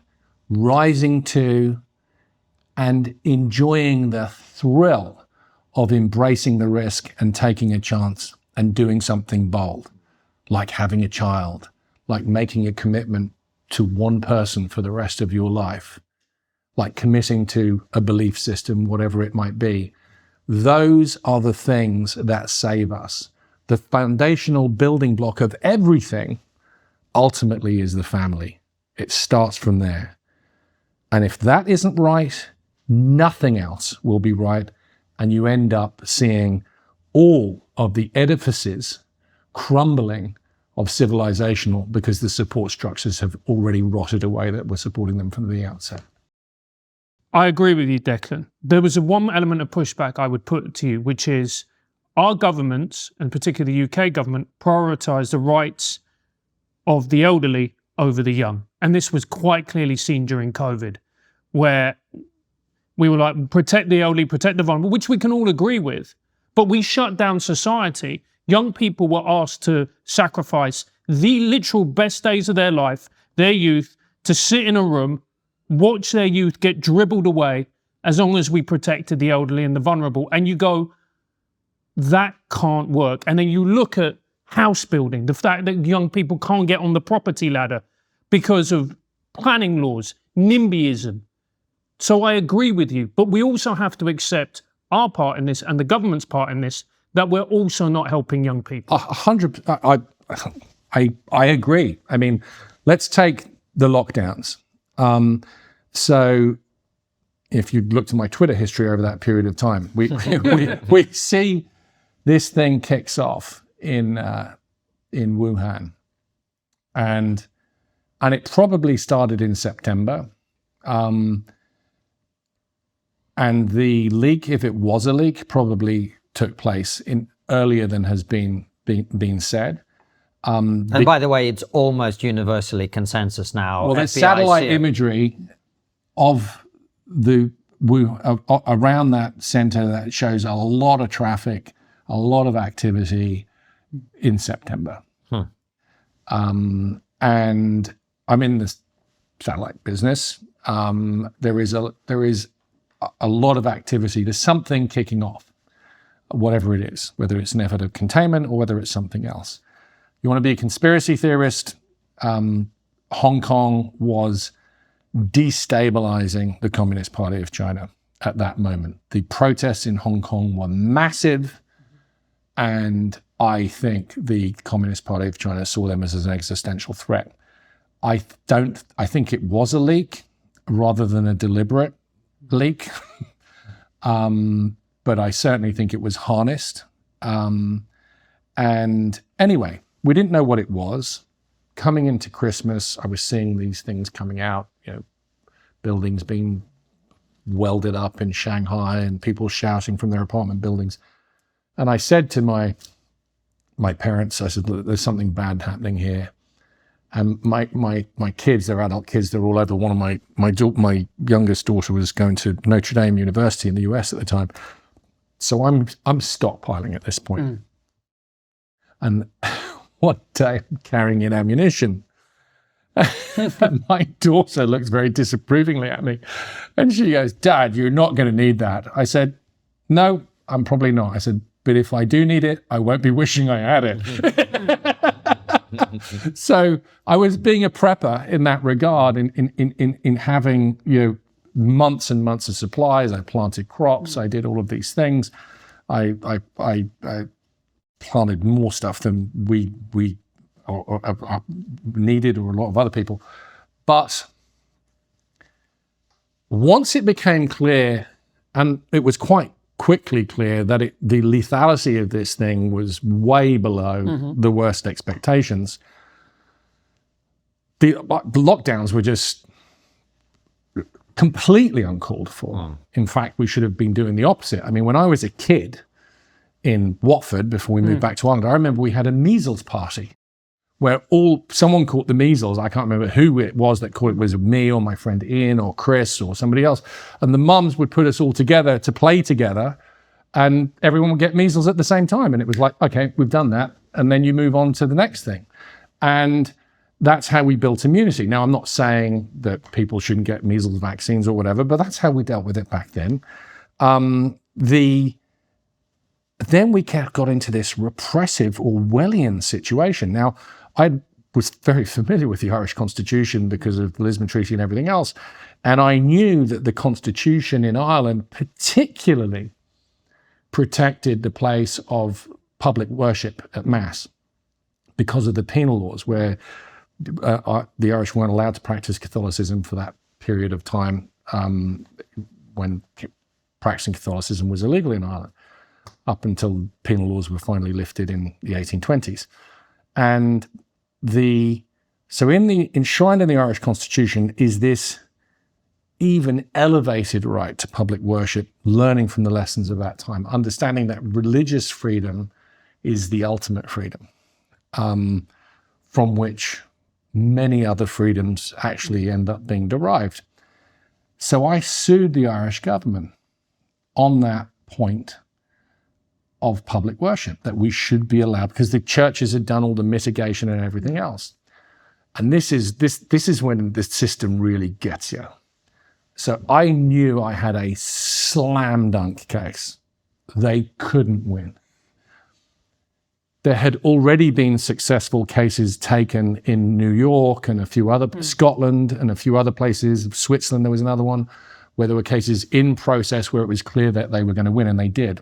rising to and enjoying the thrill of embracing the risk and taking a chance and doing something bold, like having a child, like making a commitment to one person for the rest of your life, like committing to a belief system, whatever it might be. Those are the things that save us. The foundational building block of everything ultimately is the family. It starts from there. And if that isn't right, nothing else will be right. And you end up seeing all of the edifices crumbling of civilizational, because the support structures have already rotted away that were supporting them from the outset. I agree with you, Declan. There was one element of pushback I would put to you, which is our governments, and particularly the UK government, prioritise the rights of the elderly over the young. And this was quite clearly seen during COVID, where we were like, protect the elderly, protect the vulnerable, which we can all agree with. But we shut down society. Young people were asked to sacrifice the literal best days of their life, their youth, to sit in a room, watch their youth get dribbled away, as long as we protected the elderly and the vulnerable. And you go, that can't work. And then you look at house building, the fact that young people can't get on the property ladder because of planning laws, NIMBYism. So I agree with you, but we also have to accept our part in this and the government's part in this, that we're also not helping young people? 100%. I agree. I mean, let's take the lockdowns. So if you looked at my Twitter history over that period of time, we see this thing kicks off in Wuhan, and it probably started in September. And the leak, if it was a leak, probably took place earlier than has been said. And by the way, it's almost universally consensus now. Well, there's satellite imagery of around that center that shows a lot of traffic, a lot of activity in September. And I'm in the satellite business. There is a lot of activity. There's something kicking off, whatever it is, whether it's an effort of containment or whether it's something else. You want to be a conspiracy theorist? Hong Kong was destabilizing the Communist Party of China at that moment. The protests in Hong Kong were massive, and I think the Communist Party of China saw them as an existential threat. I think it was a leak rather than a deliberate leak, but I certainly think it was harnessed. And anyway, we didn't know what it was. Coming into Christmas, I was seeing these things coming out, buildings being welded up in Shanghai and people shouting from their apartment buildings. And I said to my parents, I said, look, there's something bad happening here. And my kids, they're adult kids, they're all over. One of my youngest daughter was going to Notre Dame University in the US at the time. So I'm stockpiling at this point. And one day I'm carrying in ammunition. And my daughter looks very disapprovingly at me. And she goes, Dad, you're not going to need that. I said, no, I'm probably not. I said, but if I do need it, I won't be wishing I had it. So I was being a prepper in that regard, in having months and months of supplies. I planted crops. I did all of these things. I planted more stuff than we needed, or a lot of other people. But once it became clear, and it was quite quickly clear, that the lethality of this thing was way below the worst expectations, the lockdowns were just completely uncalled for. In fact, we should have been doing the opposite. I mean, when I was a kid in Watford, before we moved back to Ireland, I remember we had a measles party where someone caught the measles. I can't remember who it was that caught it. Was me or my friend Ian or Chris or somebody else? And the mums would put us all together to play together, and everyone would get measles at the same time. And it was like, okay, we've done that. And then you move on to the next thing. And that's how we built immunity. Now, I'm not saying that people shouldn't get measles vaccines or whatever, but that's how we dealt with it back then. Then we got into this repressive Orwellian situation. Now, I was very familiar with the Irish Constitution because of the Lisbon Treaty and everything else. And I knew that the Constitution in Ireland particularly protected the place of public worship at Mass because of the penal laws, where the Irish weren't allowed to practice Catholicism for that period of time, when practicing Catholicism was illegal in Ireland, up until penal laws were finally lifted in the 1820s. And enshrined in the Irish Constitution is this even elevated right to public worship, learning from the lessons of that time, understanding that religious freedom is the ultimate freedom, from which many other freedoms actually end up being derived. So I sued the Irish government on that point of public worship, that we should be allowed, because the churches had done all the mitigation and everything else. And this is when the system really gets you. So I knew I had a slam dunk case. They couldn't win. There had already been successful cases taken in New York and a few other, Scotland and a few other places, Switzerland, there was another one, where there were cases in process where it was clear that they were going to win, and they did.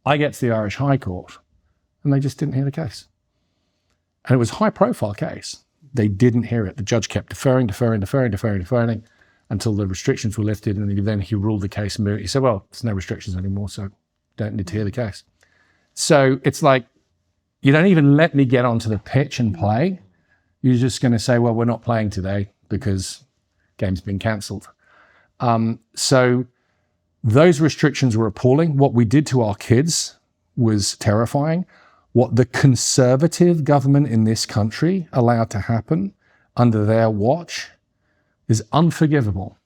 I get to the Irish High Court and they just didn't hear the case. And it was a high profile case. They didn't hear it. The judge kept deferring until the restrictions were lifted, and then he ruled the case moot. He said, well, there's no restrictions anymore, so don't need to hear the case. So it's like, you don't even let me get onto the pitch and play. You're just going to say, well, we're not playing today because game's been cancelled. So those restrictions were appalling. What we did to our kids was terrifying. What the conservative government in this country allowed to happen under their watch is unforgivable,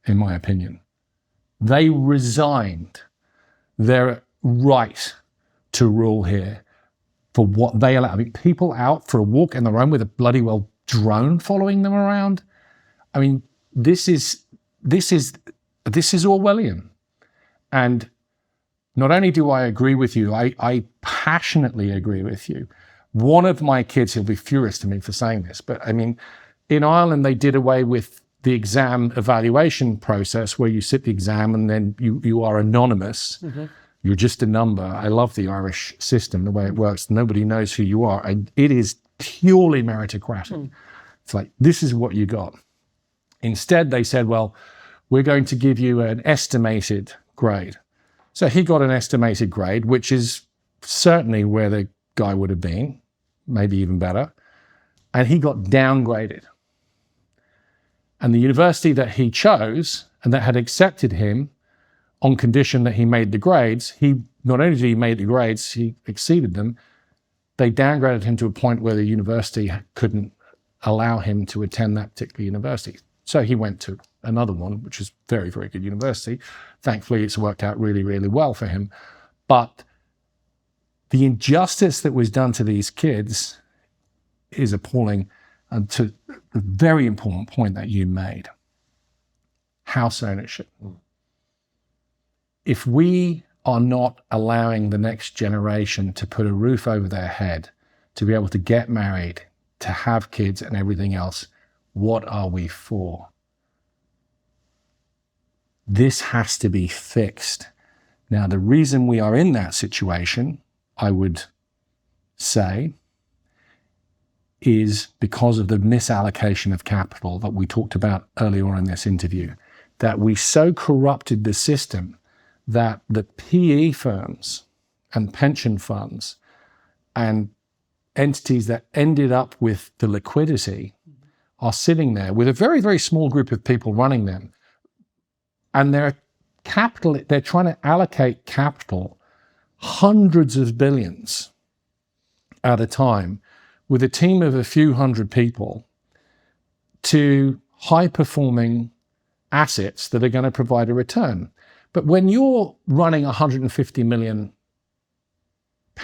in my opinion. They resigned their right to rule here for what they allow. I mean, people out for a walk in the road with a bloody well drone following them around. I mean, this is Orwellian. And not only do I agree with you, I passionately agree with you. One of my kids, he'll be furious to me for saying this, but I mean, in Ireland, they did away with the exam evaluation process where you sit the exam and then you are anonymous. Mm-hmm. You're just a number. I love the Irish system, the way it works. Nobody knows who you are. It is purely meritocratic. It's like, this is what you got. Instead, they said, well, we're going to give you an estimated grade. So he got an estimated grade, which is certainly where the guy would have been, maybe even better. And he got downgraded. And the university that he chose and that had accepted him on condition that he made the grades, he not only did he make the grades, he exceeded them, they downgraded him to a point where the university couldn't allow him to attend that particular university. So he went to another one, which is very, very good university. Thankfully, it's worked out really, really well for him. But the injustice that was done to these kids is appalling. And to the very important point that you made, house ownership. If we are not allowing the next generation to put a roof over their head, to be able to get married, to have kids and everything else, what are we for? This has to be fixed. Now, the reason we are in that situation, I would say, is because of the misallocation of capital that we talked about earlier on in this interview, that we so corrupted the system that the PE firms and pension funds and entities that ended up with the liquidity are sitting there with a very, very small group of people running them. And they're trying to allocate capital, hundreds of billions at a time, with a team of a few hundred people to high-performing assets that are going to provide a return. But when you're running a £150 million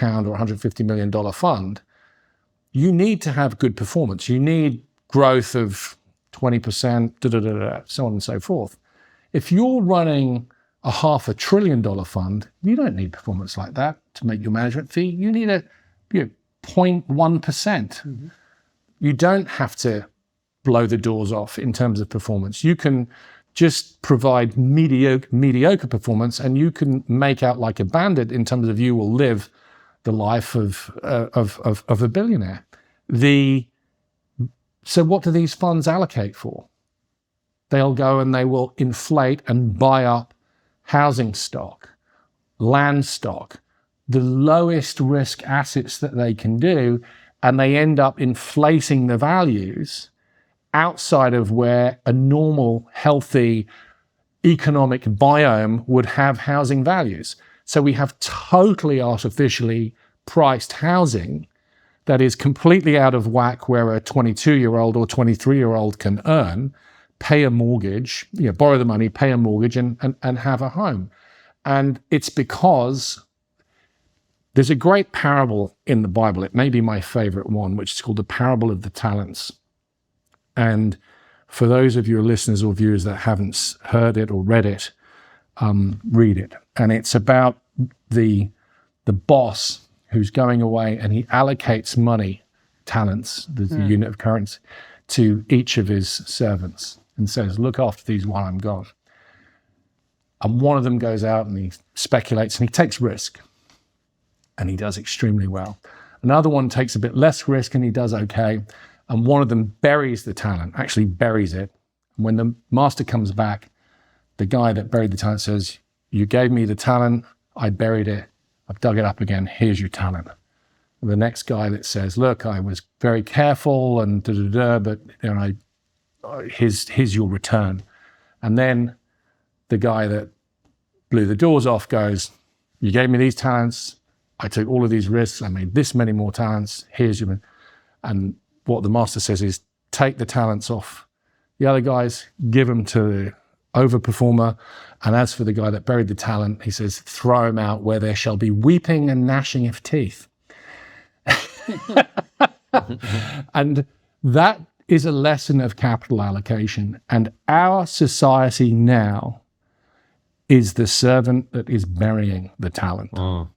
or $150 million fund, you need to have good performance. You need growth of 20%, so on and so forth. If you're running a $500 billion fund, you don't need performance like that to make your management fee. You need a 0.1%. Mm-hmm. You don't have to blow the doors off in terms of performance. You can just provide mediocre performance, and you can make out like a bandit in terms of you will live the life of a billionaire. So what do these funds allocate for? They'll go and they will inflate and buy up housing stock, land stock, the lowest risk assets that they can do, and they end up inflating the values outside of where a normal, healthy economic biome would have housing values. So we have totally artificially priced housing that is completely out of whack where a 22-year-old or 23-year-old can earn, pay a mortgage, borrow the money, pay a mortgage, and have a home. And it's because there's a great parable in the Bible. It may be my favorite one, which is called the parable of the talents. And for those of your listeners or viewers that haven't heard it or read it, read it. And it's about the boss who's going away and he allocates money, talents, the unit of currency, to each of his servants and says, look after these while I'm gone. And one of them goes out and he speculates and he takes risk. and he does extremely well. Another one takes a bit less risk and he does okay. And one of them buries the talent, actually buries it. And when the master comes back, the guy that buried the talent says, you gave me the talent, I buried it, I've dug it up again, here's your talent. And the next guy that says, look, I was very careful and but here's your return. And then the guy that blew the doors off goes, you gave me these talents, I took all of these risks, I made this many more talents, here's your... And what the master says is, take the talents off the other guys, give them to the overperformer, and as for the guy that buried the talent, he says, throw him out where there shall be weeping and gnashing of teeth. And that is a lesson of capital allocation. And our society now is the servant that is burying the talent. Oh.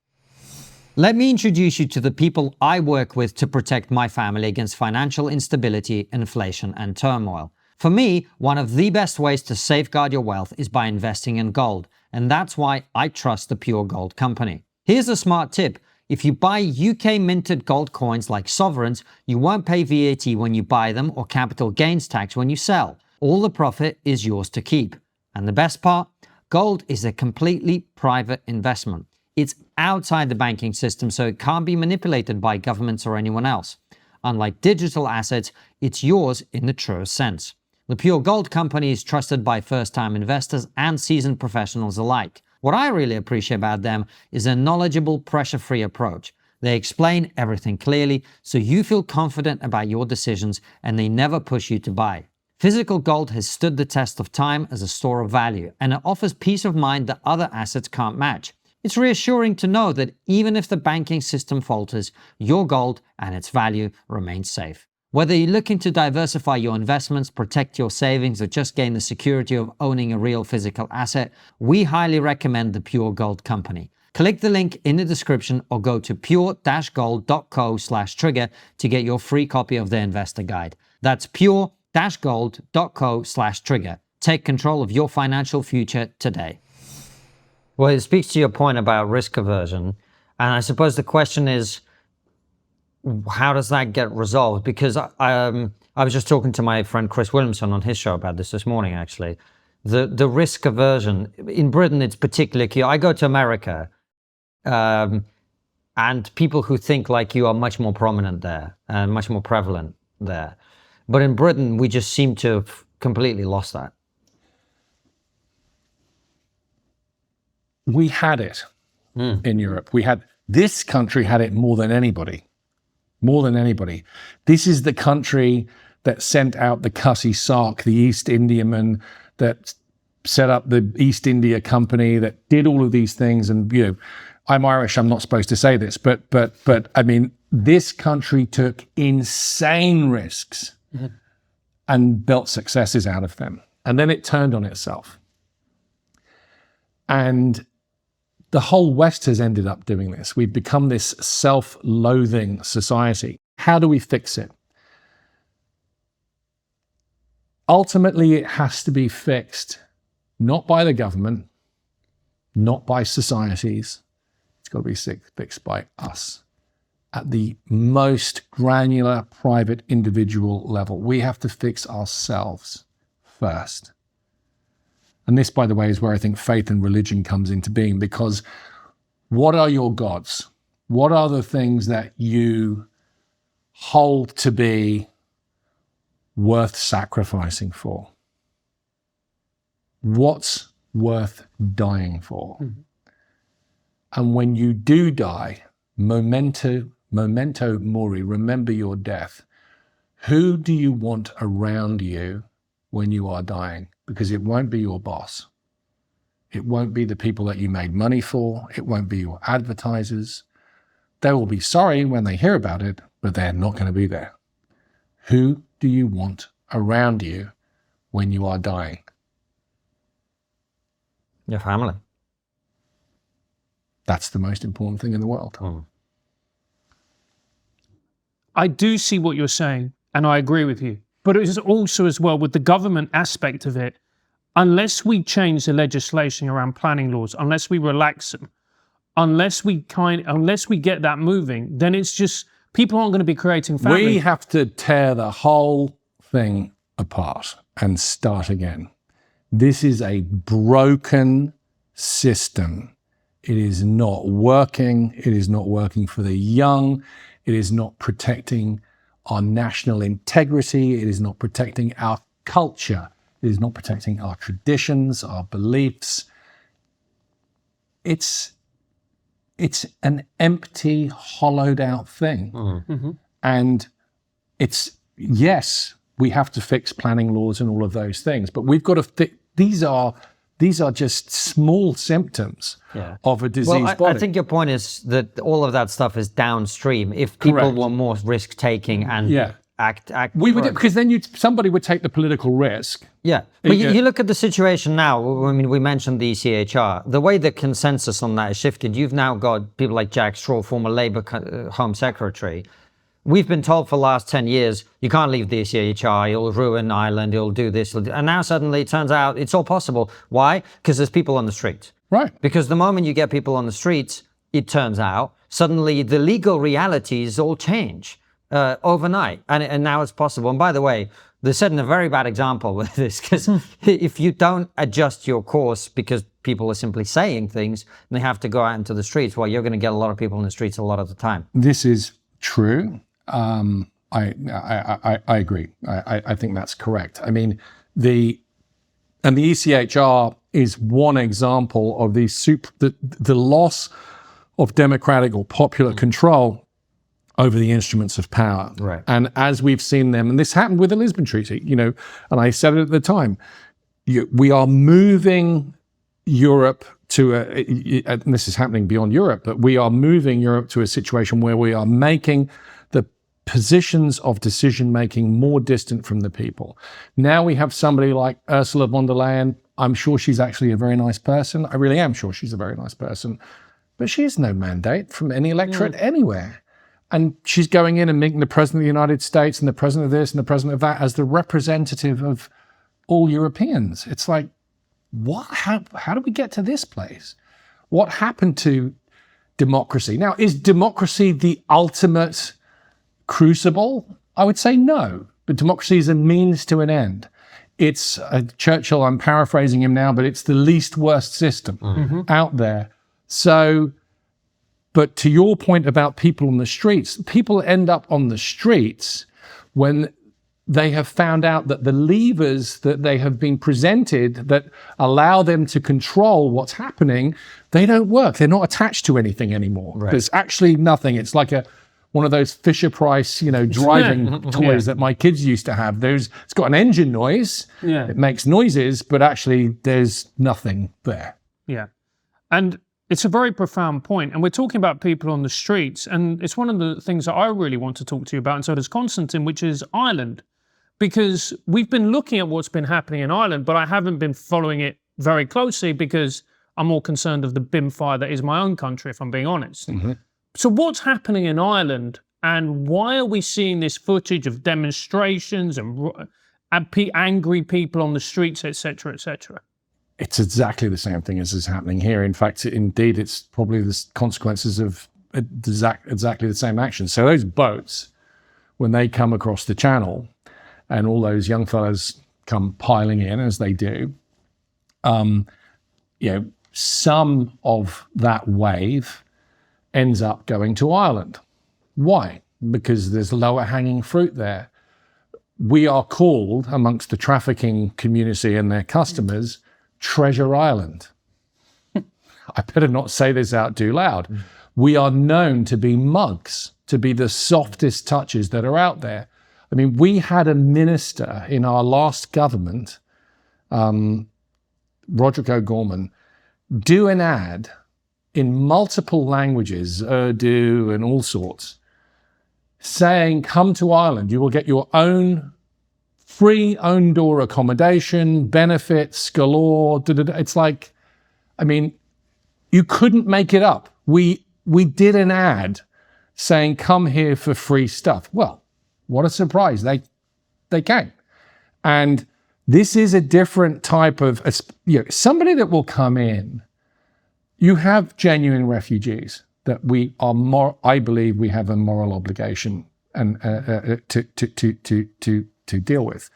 Let me introduce you to the people I work with to protect my family against financial instability, inflation, and turmoil. For me, one of the best ways to safeguard your wealth is by investing in gold, and that's why I trust the Pure Gold company. Here's a smart tip. If you buy UK minted gold coins like sovereigns, you won't pay VAT when you buy them or capital gains tax when you sell. All the profit is yours to keep. And the best part? Gold is a completely private investment. It's outside the banking system, so it can't be manipulated by governments or anyone else. Unlike digital assets, it's yours in the truest sense. The Pure Gold company is trusted by first-time investors and seasoned professionals alike. What I really appreciate about them is a knowledgeable, pressure-free approach. They explain everything clearly, so you feel confident about your decisions and they never push you to buy. Physical gold has stood the test of time as a store of value, and it offers peace of mind that other assets can't match. It's reassuring to know that even if the banking system falters, your gold and its value remains safe. Whether you're looking to diversify your investments, protect your savings, or just gain the security of owning a real physical asset, we highly recommend the Pure Gold company. Click the link in the description or go to pure-gold.co/trigger to get your free copy of the investor guide. That's pure-gold.co/trigger. Take control of your financial future today. Well, it speaks to your point about risk aversion. And I suppose the question is, how does that get resolved? Because I was just talking to my friend Chris Williamson on his show about this morning, actually. The risk aversion, in Britain, it's particularly key. I go to America, and people who think like you are much more prominent there and much more prevalent there. But in Britain, we just seem to have completely lost that. We had it in Europe. This country had it more than anybody. More than anybody. This is the country that sent out the Cutty Sark, the East Indiaman, that set up the East India Company, that did all of these things. And, you know, I'm Irish, I'm not supposed to say this, but I mean, this country took insane risks and built successes out of them. And then it turned on itself. And the whole West has ended up doing this. We've become this self-loathing society. How do we fix it? Ultimately, it has to be fixed not by the government, not by societies. It's got to be fixed by us at the most granular, private, individual level. We have to fix ourselves first. And this, by the way, is where I think faith and religion comes into being, because what are your gods? What are the things that you hold to be worth sacrificing for? What's worth dying for? And when you do die, memento mori, remember your death. Who do you want around you when you are dying? Because it won't be your boss. It won't be the people that you made money for. It won't be your advertisers. They will be sorry when they hear about it, but they're not going to be there. Who do you want around you when you are dying? Your family. That's the most important thing in the world. I do see what you're saying, and I agree with you. But it is also as well with the government aspect of it, unless we change the legislation around planning laws, unless we relax them, unless we get that moving, then it's just people aren't going to be creating families. We have to tear the whole thing apart and start again. This is a broken system. It is not working. It is not working for the young. It is not protecting our national integrity. It is not protecting our culture. It is not protecting our traditions, our beliefs. It's an empty, hollowed out thing. Mm-hmm. And yes, we have to fix planning laws and all of those things, but we've got to these are just small symptoms of a diseased body. I think your point is that all of that stuff is downstream. If people were more risk taking and act we would, because then somebody would take the political risk. Yeah, but you look at the situation now. I mean, we mentioned the ECHR. The way the consensus on that has shifted, you've now got people like Jack Straw, former Labour Home Secretary. We've been told for the last 10 years, you can't leave the ECHR, you'll ruin Ireland, you'll do this. And now suddenly it turns out it's all possible. Why? Because there's people on the streets. Right. Because the moment you get people on the streets, it turns out, suddenly the legal realities all change overnight. And now it's possible. And by the way, they're setting a very bad example with this, because if you don't adjust your course because people are simply saying things and they have to go out into the streets, well, you're going to get a lot of people in the streets a lot of the time. This is true. I agree. I think that's correct. I mean, the ECHR is one example of the loss of democratic or popular control over the instruments of power. Right. And as we've seen them, and this happened with the Lisbon Treaty, and I said it at the time, we are moving Europe to and this is happening beyond Europe, but we are moving Europe to a situation where we are making the positions of decision-making more distant from the people. Now we have somebody like Ursula von der Leyen. I'm sure she's actually a very nice person. I really am sure she's a very nice person. But she has no mandate from any electorate anywhere. And she's going in and making the President of the United States and the President of this and the President of that as the representative of all Europeans. It's like, what? How did we get to this place? What happened to democracy? Now, is democracy the ultimate crucible? I would say no, but democracy is a means to an end. It's Churchill, I'm paraphrasing him now, but it's the least worst system out there. So, but to your point about people on the streets, people end up on the streets when they have found out that the levers that they have been presented that allow them to control what's happening, they don't work. They're not attached to anything anymore. Right. There's actually nothing. It's like one of those Fisher-Price, driving toys that my kids used to have. It's got an engine noise. Yeah. It makes noises, but actually there's nothing there. Yeah. And it's a very profound point. And we're talking about people on the streets. And it's one of the things that I really want to talk to you about, and so does Konstantin, which is Ireland. Because we've been looking at what's been happening in Ireland, but I haven't been following it very closely because I'm more concerned of the bin fire that is my own country, if I'm being honest. Mm-hmm. So what's happening in Ireland, and why are we seeing this footage of demonstrations and angry people on the streets, et cetera, et cetera? It's exactly the same thing as is happening here. In fact, indeed, it's probably the consequences of exactly the same action. So those boats, when they come across the channel, and all those young fellas come piling in, as they do, some of that wave ends up going to Ireland. Why? Because there's lower hanging fruit there. We are called, amongst the trafficking community and their customers, Treasure Island. I better not say this out too loud. We are known to be mugs, to be the softest touches that are out there. I mean, we had a minister in our last government, Roderick O'Gorman, do an ad in multiple languages, Urdu and all sorts, saying, come to Ireland, you will get your own free own door accommodation, benefits galore. It's like, I mean, you couldn't make it up. We did an ad saying, come here for free stuff. Well, what a surprise. They came. And this is a different type of, somebody that will come in you have genuine refugees that I believe we have a moral obligation and to deal with.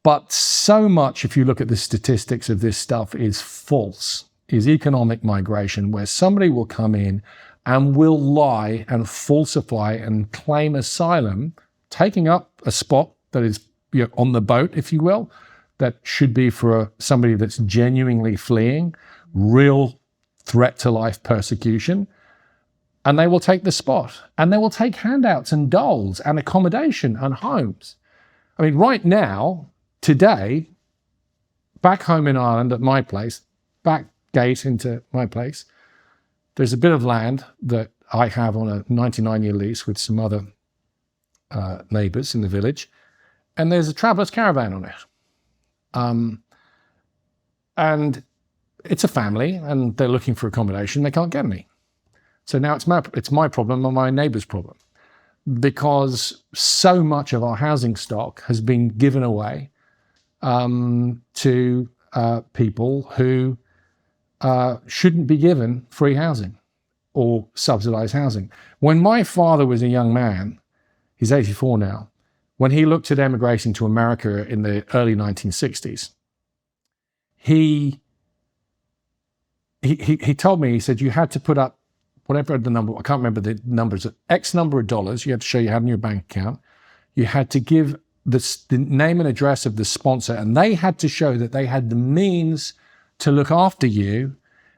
But so much, if you look at the statistics of this stuff, is false, is economic migration, where somebody will come in and will lie and falsify and claim asylum, taking up a spot that is on the boat, if you will, that should be for somebody that's genuinely fleeing, real threat to life persecution, and they will take the spot. And they will take handouts and doles and accommodation and homes. I mean, right now, today, back home in Ireland at my place, back gate into my place, there's a bit of land that I have on a 99-year lease with some other neighbours in the village, and there's a traveller's caravan on it. And it's a family, and they're looking for accommodation. They can't get any. So now it's my problem and my neighbour's problem, because so much of our housing stock has been given away to people who shouldn't be given free housing or subsidised housing. When my father was a young man, he's 84 now, when he looked at emigration to America in the early 1960s, he told me, he said, you had to put up whatever the number, I can't remember the numbers, X number of dollars you had to show you had in your bank account. You had to give the name and address of the sponsor, and they had to show that they had the means to look after you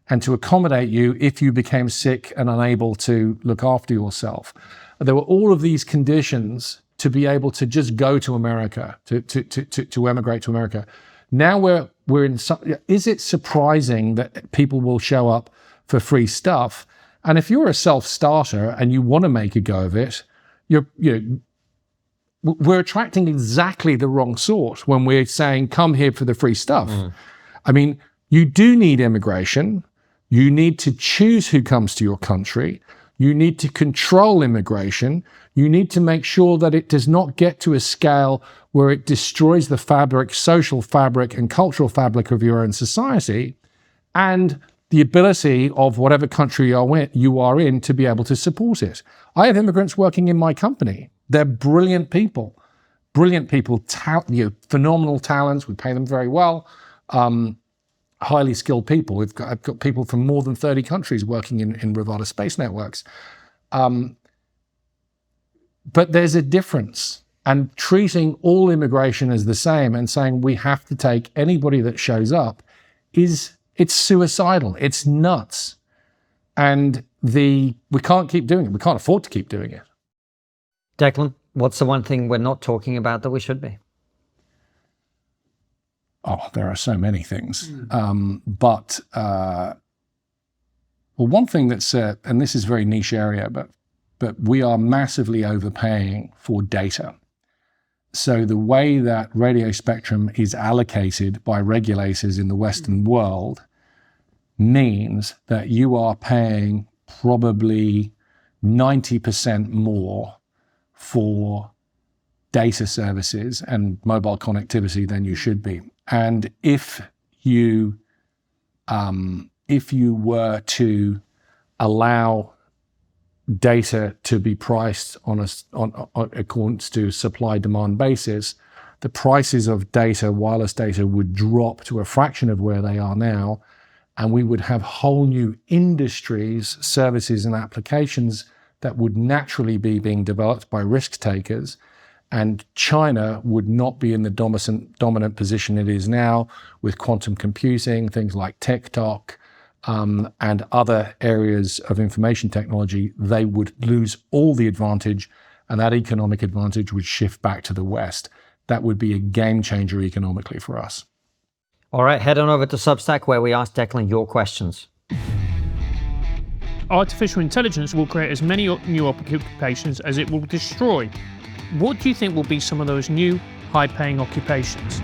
and to accommodate you if you became sick and unable to look after yourself. There were all of these conditions to be able to just go to America, to emigrate to America. Now we're in some, is it surprising that people will show up for free stuff? And if you're a self-starter and you want to make a go of it, we're attracting exactly the wrong sort when we're saying, come here for the free stuff. I mean, you do need immigration. You need to choose who comes to your country. You need to control immigration. You need to make sure that it does not get to a scale where it destroys the fabric, social fabric and cultural fabric of your own society, and the ability of whatever country you are in to be able to support it. I have immigrants working in my company. They're brilliant people, phenomenal talents. We pay them very well. Highly skilled people. I've got people from more than 30 countries working in Rivada Space Networks. But there's a difference. And treating all immigration as the same and saying we have to take anybody that shows up it's suicidal. It's nuts. And we can't keep doing it. We can't afford to keep doing it. Declan, what's the one thing we're not talking about that we should be? Oh, there are so many things. But one thing that's, and this is a very niche area, but we are massively overpaying for data. So the way that radio spectrum is allocated by regulators in the Western world means that you are paying probably 90% more for data services and mobile connectivity than you should be. And if you were to allow data to be priced on according to supply-demand basis, the prices of data, wireless data, would drop to a fraction of where they are now, and we would have whole new industries, services, and applications that would naturally be being developed by risk takers. And China would not be in the dominant position it is now with quantum computing, things like TikTok, and other areas of information technology. They would lose all the advantage, and that economic advantage would shift back to the West. That would be a game changer economically for us. All right, head on over to Substack where we ask Declan your questions. Artificial intelligence will create as many new occupations as it will destroy. What do you think will be some of those new high-paying occupations?